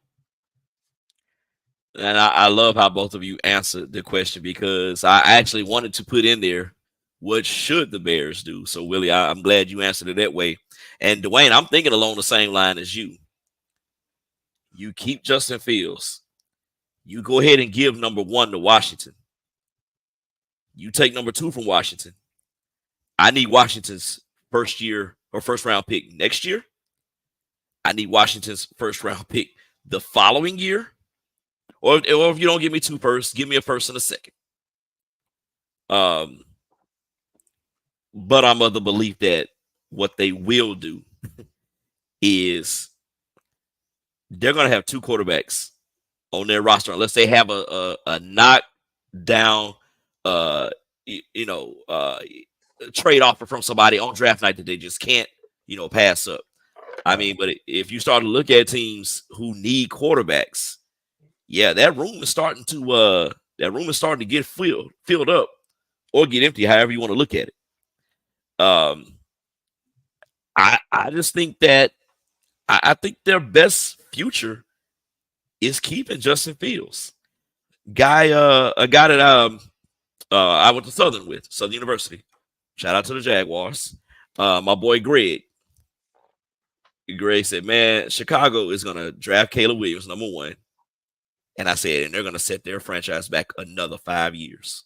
And I love how both of you answered the question because I actually wanted to put in there what should the Bears do. So, Willie, I'm glad you answered it that way. And Dwayne, I'm thinking along the same line as you. You keep Justin Fields. You go ahead and give number 1 to Washington. You take number 2 from Washington. I need Washington's first round pick next year. I need Washington's first round pick the following year. Or if you don't give me 2 firsts, give me a first and a second. But I'm of the belief that what they will do is they're going to have 2 quarterbacks on their roster unless they have a knockdown, trade offer from somebody on draft night that they just can't, pass up. I mean, but if you start to look at teams who need quarterbacks, yeah, that room is starting to get filled up or get empty, however you want to look at it. I just think that I think their best future is keeping Justin Fields. A guy that I went to Southern University. Shout out to the Jaguars. My boy Greg. Greg said, man, Chicago is going to draft Caleb Williams, number 1. And I said, and they're going to set their franchise back another 5 years.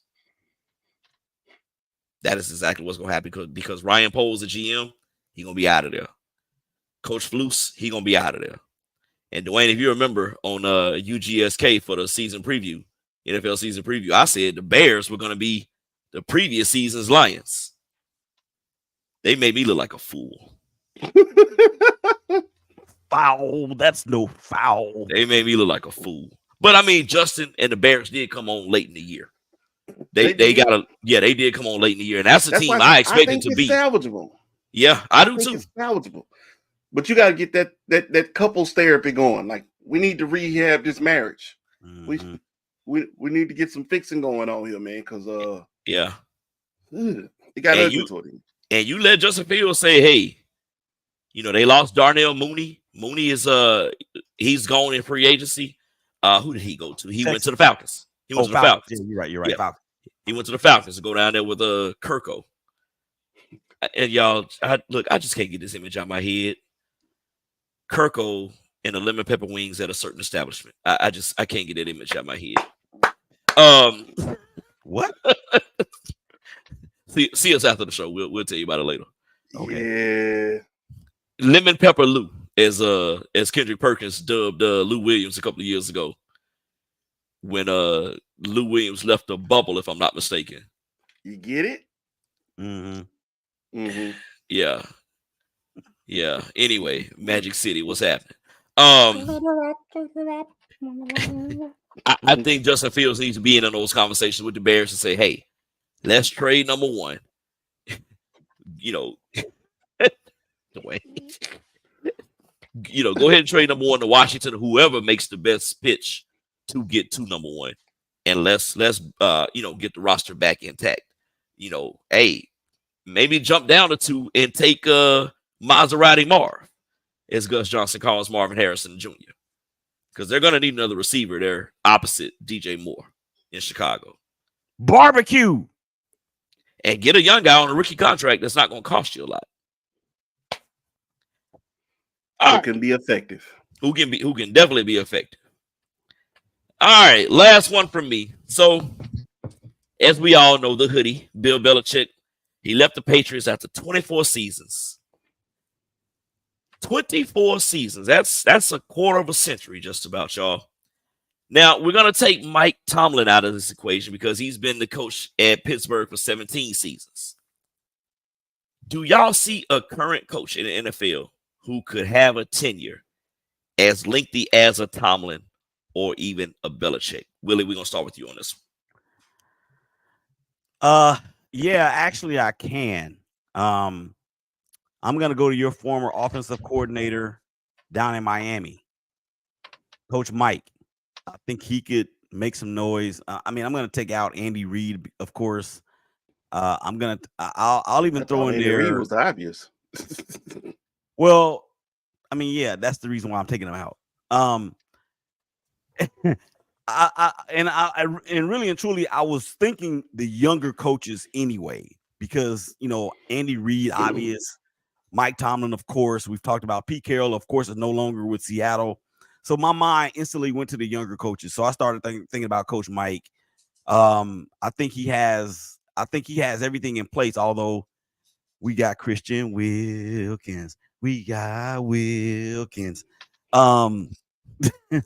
That is exactly what's going to happen because Ryan Poles, the GM, he's going to be out of there. Coach Flus, he's going to be out of there. And Dwayne, if you remember on UGSK for the season preview, NFL season preview, I said the Bears were going to be the previous season's Lions. They made me look like a fool. Foul. That's no foul. They made me look like a fool. But I mean, Justin and the Bears did come on late in the year. They did come on late in the year, and that's the team I expected to be salvageable. Yeah, I do too. It's salvageable, but you got to get that couples therapy going. Like we need to rehab this marriage. Mm-hmm. We need to get some fixing going on here, man. Because it got ugly toward him. And you let Justin Fields say, "Hey, they lost Darnell Mooney. Mooney is he's gone in free agency. Who did he go to? He went to the Falcons. He went to the Falcons. Yeah, you're right. Yeah. He went to the Falcons to go down there with Kirko. And y'all, I just can't get this image out of my head. Kirko and the lemon pepper wings at a certain establishment. I can't get that image out of my head. What? See us after the show. We'll tell you about it later. Okay. Yeah. Lemon Pepper Lou, as Kendrick Perkins dubbed Lou Williams a couple of years ago, when Lou Williams left a bubble, if I'm not mistaken. You get it? Mm-hmm. Mm-hmm. Yeah. Yeah. Anyway, Magic City, what's happening? I think Justin Fields needs to be in those conversations with the Bears and say, hey, let's trade number one. Go ahead and trade number one to Washington, whoever makes the best pitch to get to number one. And let's get the roster back intact. Hey, maybe jump down to 2 and take Maserati Marv, as Gus Johnson calls Marvin Harrison Jr. Because they're going to need another receiver there opposite DJ Moore in Chicago. Barbecue. And get a young guy on a rookie contract that's not going to cost you a lot. Who can be effective. Who can definitely be effective. All right, last one from me. So, as we all know, the hoodie, Bill Belichick, he left the Patriots after 24 seasons. 24 seasons. That's a quarter of a century, just about, y'all. Now, we're going to take Mike Tomlin out of this equation because he's been the coach at Pittsburgh for 17 seasons. Do y'all see a current coach in the NFL who could have a tenure as lengthy as a Tomlin or even a Belichick? Willie, we're going to start with you on this one. Yeah, actually I can. I'm going to go to your former offensive coordinator down in Miami, Coach Mike. I think he could make some noise. I'm going to take out Andy Reid, of course. I'll even throw in there. Reid was obvious. Well, yeah, that's the reason why I'm taking him out. And really and truly, I was thinking the younger coaches anyway, because Andy Reid, obvious, Mike Tomlin, of course. We've talked about Pete Carroll, of course, is no longer with Seattle. So my mind instantly went to the younger coaches. So I started thinking about Coach Mike. I think he has everything in place. Although we got Christian Wilkins, we got Wilkins.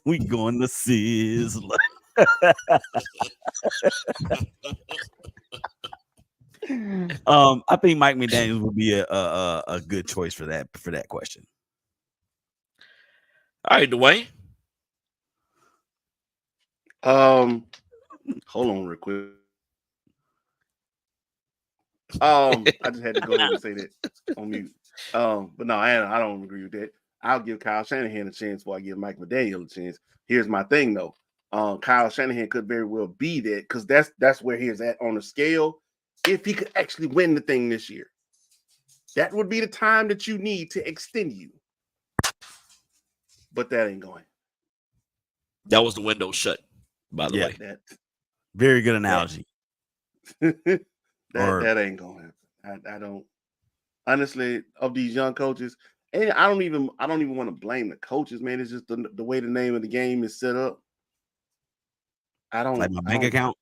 We going to Sizzler. I think Mike McDaniels would be a good choice for that question. All right, Dwayne. Hold on real quick. I just had to go ahead and say that on mute. But no, I don't agree with that. I'll give Kyle Shanahan a chance before I give Mike McDaniel a chance. Here's my thing though. Kyle Shanahan could very well be that, because that's where he is at on the scale. If he could actually win the thing this year, that would be the time that you need to extend you. But that ain't going. That was the window shut, by the way. Very good analogy. That ain't going to happen. I don't, honestly, of these young coaches, and I don't even want to blame the coaches, man. It's just the way the name of the game is set up. Like my bank account.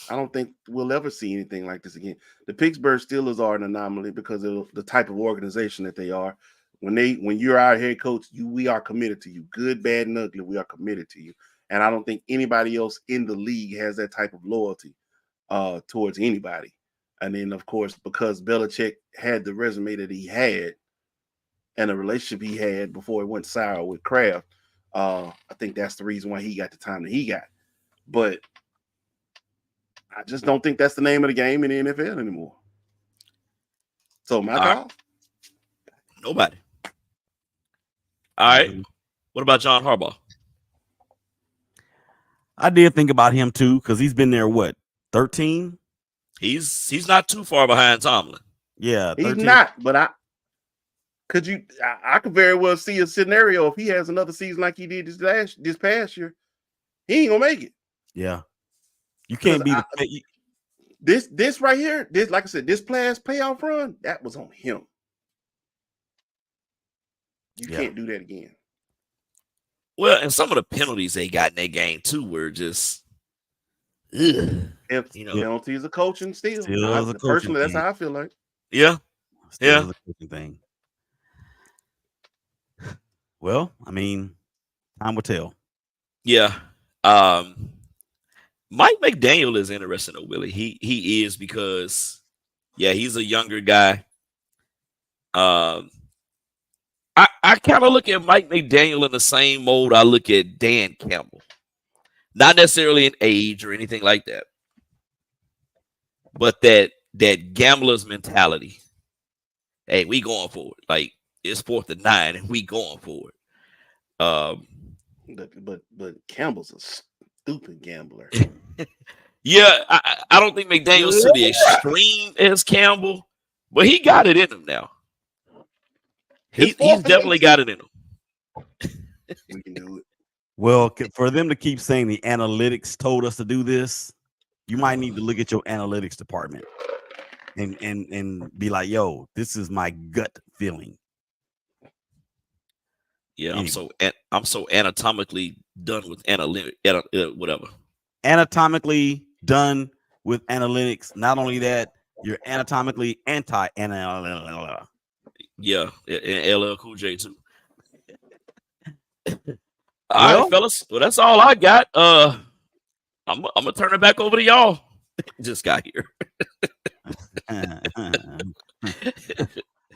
I don't think we'll ever see anything like this again. The Pittsburgh Steelers are an anomaly because of the type of organization that they are. When you're our head coach, we are committed to you. Good, bad, and ugly, we are committed to you. And I don't think anybody else in the league has that type of loyalty towards anybody. And then, of course, because Belichick had the resume that he had and the relationship he had before it went sour with Kraft, I think that's the reason why he got the time that he got. But I just don't think that's the name of the game in the NFL anymore. So my call? Nobody. All right. What about John Harbaugh? I did think about him too, because he's been there, 13? He's not too far behind Tomlin. Yeah, 13. He's not, but I could very well see a scenario if he has another season like he did this past year. He ain't gonna make it. Yeah. You can't be this right here, this, like I said, this past payoff run, that was on him. You can't do that again. Well, and some of the penalties they got in that game too were just, penalties are coaching still. Personally, that's how I feel like. Yeah, still a coaching thing. Well, I mean, time will tell. Yeah. Mike McDaniel is interesting though, Willie. He is because he's a younger guy. I kind of look at Mike McDaniel in the same mode I look at Dan Campbell. Not necessarily in age or anything like that. But that gambler's mentality. Hey, we going for it. Like it's 4th and 9 and we going for it. But Campbell's a stupid gambler. I don't think McDaniel's to the extreme as Campbell, but he got it in him now. He's definitely got it in him. We can do it. Well, for them to keep saying the analytics told us to do this, you might need to look at your analytics department and be like, yo, this is my gut feeling. Yeah, anyway. I'm so anatomically done with whatever. Anatomically done with analytics. Not only that, you're anatomically anti-analytics. Yeah, and LL Cool J too. All right, fellas. Well, that's all I got. I'm gonna turn it back over to y'all. Just got here.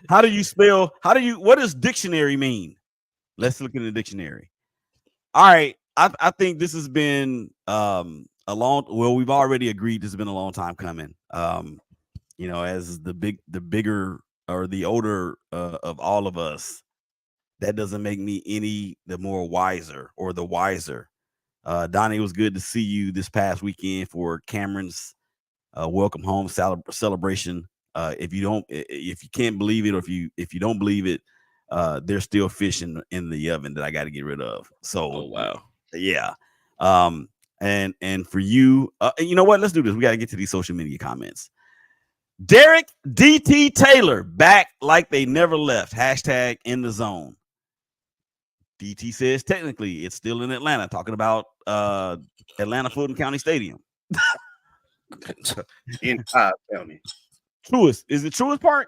What does dictionary mean? Let's look in the dictionary. All right. I think this has been we've already agreed this has been a long time coming. As the bigger or the older of all of us, that doesn't make me any the more wiser or the wiser. Donnie, it was good to see you this past weekend for Cameron's welcome home celebration. If you can't believe it, or if you don't believe it, there's still fish in the oven that I got to get rid of. So, oh wow, yeah. And for you, you know what? Let's do this. We got to get to these social media comments. Derek DT Taylor back like they never left. # in the zone. DT says technically it's still in Atlanta. Talking about Atlanta Fulton County Stadium. In Cobb County. Truist. Is it Truist Park?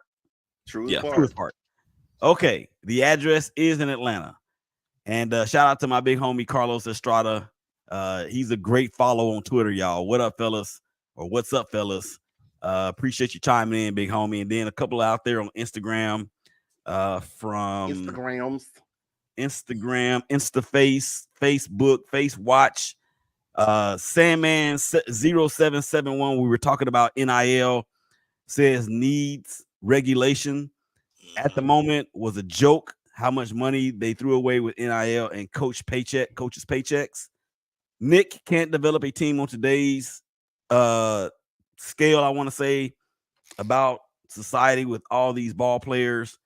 Truist Park. Okay. The address is in Atlanta. And shout out to my big homie Carlos Estrada. He's a great follow on Twitter, y'all. What up, fellas? Or what's up, fellas? Appreciate you chiming in, big homie. And then a couple out there on Instagram from Instagram, InstaFace, Facebook, Face Watch. Sandman 0771. We were talking about NIL. Says needs regulation. At the moment was a joke how much money they threw away with NIL and coaches' paychecks. Nick can't develop a team on today's scale, I want to say, about society with all these ball players.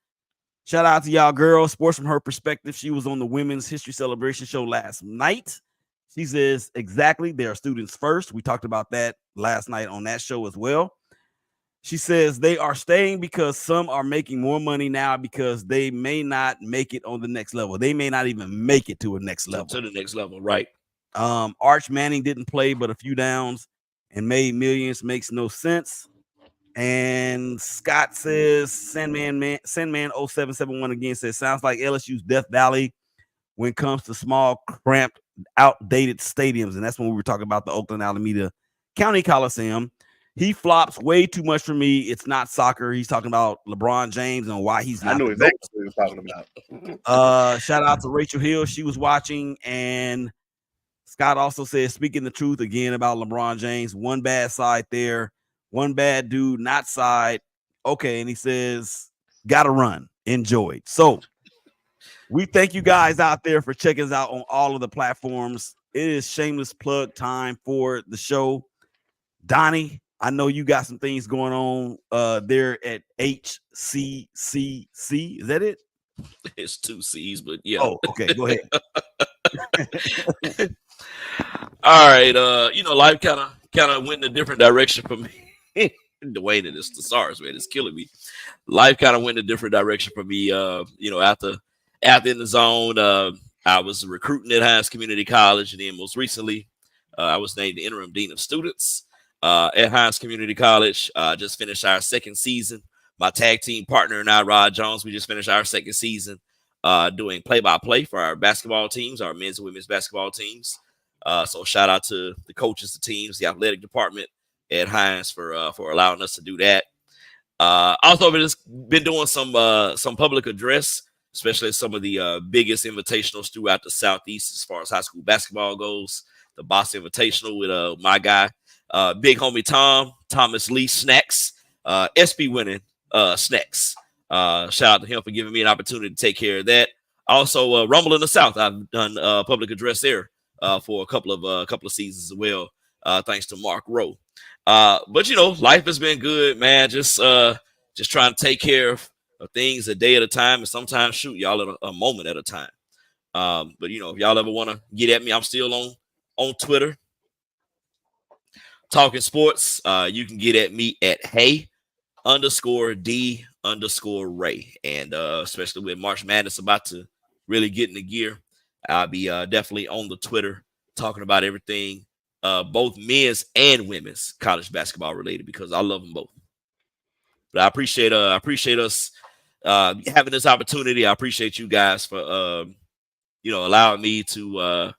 Shout out to y'all girls. Sports from her perspective. She was on the Women's History Celebration show last night. She says, exactly, they are students first. We talked about that last night on that show as well. She says they are staying because some are making more money now because they may not make it on the next level. They may not even make it to a next level. To the next level, right. Arch Manning didn't play but a few downs and made millions. Makes no sense. And Scott says, Sandman 0771 again says, sounds like LSU's Death Valley when it comes to small, cramped, outdated stadiums. And that's when we were talking about the Oakland Alameda County Coliseum. He flops way too much for me. It's not soccer. He's talking about LeBron James and why he's not. I know exactly what he was talking about. Shout out to Rachel Hill. She was watching. And Scott also says, speaking the truth again about LeBron James, one bad side there, one bad dude, not side. Okay. And he says, gotta run. Enjoyed. So we thank you guys out there for checking us out on all of the platforms. It is shameless plug time for the show. Donnie, I know you got some things going on there at HCCC. Is that it? It's 2 C's, but yeah. Oh, okay. Go ahead. All right. Life kind of went in a different direction for me. Dwayne and this thesaurus, man, it's killing me. Life kind of went in a different direction for me. After after In the Zone, I was recruiting at Hines Community College, and then most recently, I was named the interim dean of students at Hines Community College. Just finished our second season. My tag team partner and I, Rod Jones, we just finished our second season doing play-by-play for our basketball teams, our men's and women's basketball teams. So shout out to the coaches, the teams, the athletic department at Hines for allowing us to do that. Also, been doing some public address, especially at some of the biggest invitationals throughout the Southeast as far as high school basketball goes. The Boss Invitational with my guy, big homie Thomas Lee Snacks, SB winning Snacks. Shout out to him for giving me an opportunity to take care of that. Also, Rumble in the South, I've done public address there for a couple of seasons as well, thanks to Mark Rowe. But you know, life has been good, man. Just trying to take care of things a day at a time, and sometimes shoot y'all at a moment at a time. But you know, if y'all ever want to get at me, I'm still on Twitter, talking sports. You can get at me at Hey_D_Ray, and especially with March Madness about to really get into gear, I'll be definitely on the Twitter talking about everything, both men's and women's college basketball related, because I love them both. But I appreciate us having this opportunity. I appreciate you guys for allowing me to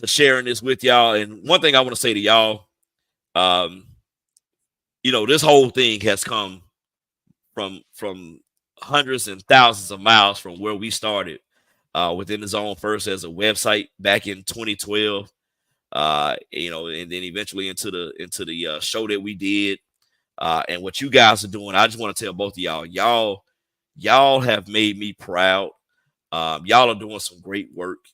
sharing this with y'all. And one thing I want to say to y'all, this whole thing has come from hundreds and thousands of miles from where we started within the zone, first as a website back in 2012, and then eventually into the show that we did, and what you guys are doing. I just want to tell both of y'all have made me proud. Y'all are doing some great work.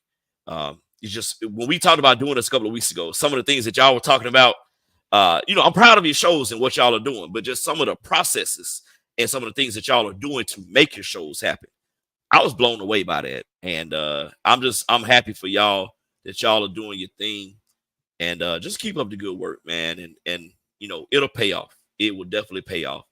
It's just when we talked about doing this a couple of weeks ago, some of the things that y'all were talking about, I'm proud of your shows and what y'all are doing, but just some of the processes and some of the things that y'all are doing to make your shows happen. I was blown away by that. And I'm happy for y'all that y'all are doing your thing, and just keep up the good work, man. And it'll pay off. It will definitely pay off.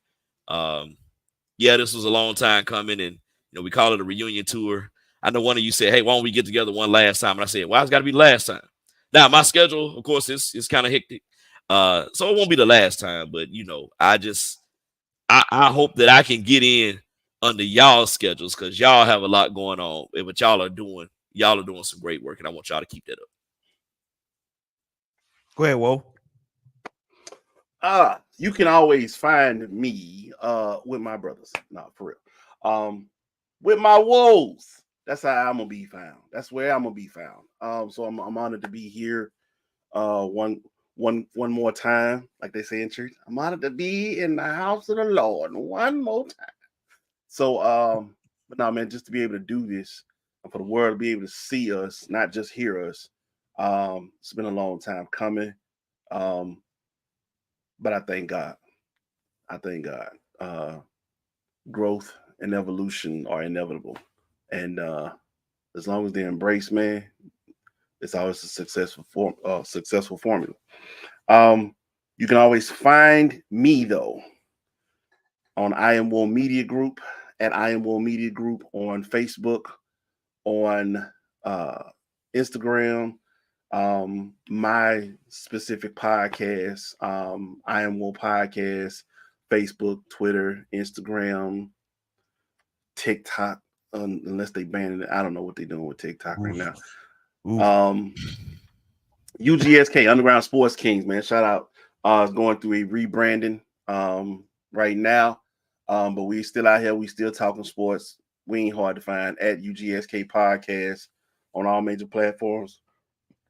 Yeah, this was a long time coming, and we call it a reunion tour. I know one of you said, hey, why don't we get together one last time? And I said, well, it's got to be the last time. Now, my schedule, of course, is kind of hectic. So it won't be the last time, but I hope that I can get in under y'all's schedules, because y'all have a lot going on. But y'all are doing some great work, and I want y'all to keep that up. Go ahead, Whoa. You can always find me with my brothers. No, for real. With my woes. That's how I'm gonna be found. That's where I'm gonna be found. So I'm honored to be here. One more time, like they say in church. I'm honored to be in the house of the Lord one more time. So but no, man, just to be able to do this and for the world to be able to see us, not just hear us. It's been a long time coming. But I thank God. Growth and evolution are inevitable. And as long as they embrace, man, it's always a successful formula. You can always find me, though, on I Am Wool Media Group, at I Am Wool Media Group, on Facebook, on Instagram, my specific podcast, I Am Wool Podcast, Facebook, Twitter, Instagram, TikTok, unless they ban it. I don't know what they're doing with TikTok right now. UGSK, Underground Sports Kings, man. Shout out. Is going through a rebranding right now. But we still out here. We still talking sports. We ain't hard to find at UGSK Podcast on all major platforms.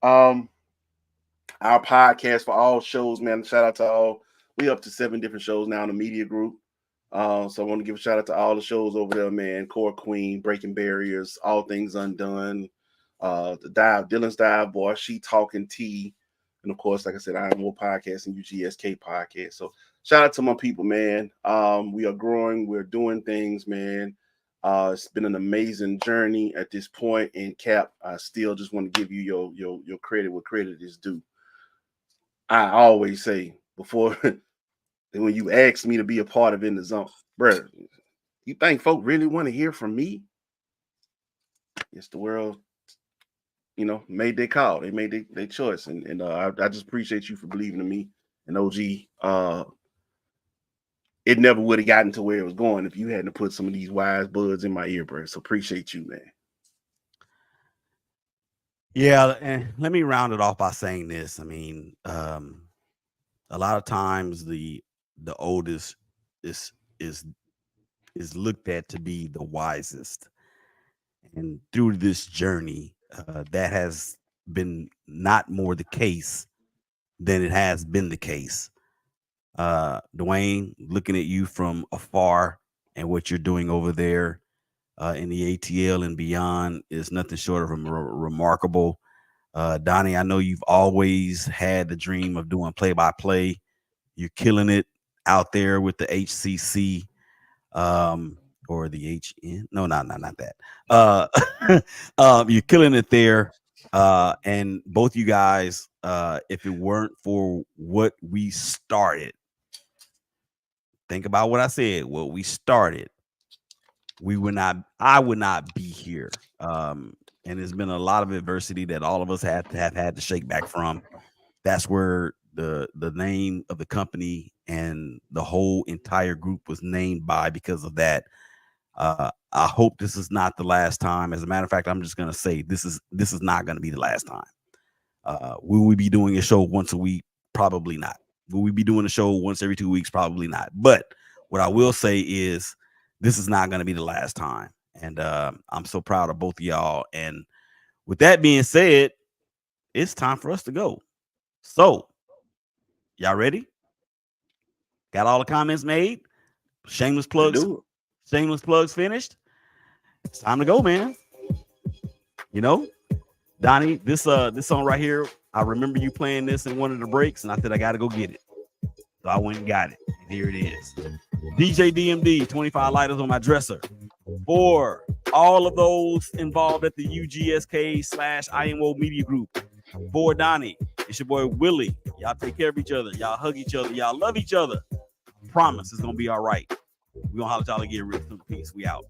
Our podcast for all shows, man. Shout out to all. We up to 7 different shows now in the media group. So I want to give a shout out to all the shows over there, man. Core Queen, Breaking Barriers, All Things Undone, Dylan's Dive Bar, She Talking Tea, and of course, like I said, I Am More Podcast and UGSK Podcast. So shout out to my people, man. We are growing, we're doing things, man. It's been an amazing journey at this point. And Cap, I still just want to give you your credit where credit is due. I always say before when you asked me to be a part of In the Zone, bro, you think folk really want to hear from me? Yes, the world, made their call. They made their choice, and I just appreciate you for believing in me and OG. It never would have gotten to where it was going if you hadn't put some of these wise buds in my ear, bro. So appreciate you, man. Yeah, and let me round it off by saying this. I mean, a lot of times the oldest is looked at to be the wisest, and through this journey, that has been not more the case than it has been the case. Dwayne, looking at you from afar and what you're doing over there in the ATL and beyond is nothing short of remarkable. Donnie, I know you've always had the dream of doing play-by-play. You're killing it out there with the HCC or the HN. No, not that. You're killing it there. And both you guys, if it weren't for what we started, think about what I said. What we started, I would not be here. And there's been a lot of adversity that all of us have had to shake back from. That's where the name of the company and the whole entire group was named by because of that. I hope this is not the last time. As a matter of fact, I'm just gonna say this is not gonna be the last time. Will we be doing a show once a week? Probably not. Will we be doing a show once every 2 weeks? Probably not. But what I will say is this is not going to be the last time. And I'm so proud of both of y'all. And with that being said, it's time for us to go. So, y'all ready? Got all the comments made? Shameless plugs. Shameless plugs finished. It's time to go, man. Donnie, this song right here, I remember you playing this in one of the breaks, and I said I got to go get it. So I went and got it. And here it is. DJ DMD, 25 lighters on my dresser. For all of those involved at the UGSK/IMO Media Group. For Donnie, it's your boy Willie. Y'all take care of each other. Y'all hug each other. Y'all love each other. I promise it's going to be all right. We're going to holler at y'all again real soon. Peace. We out.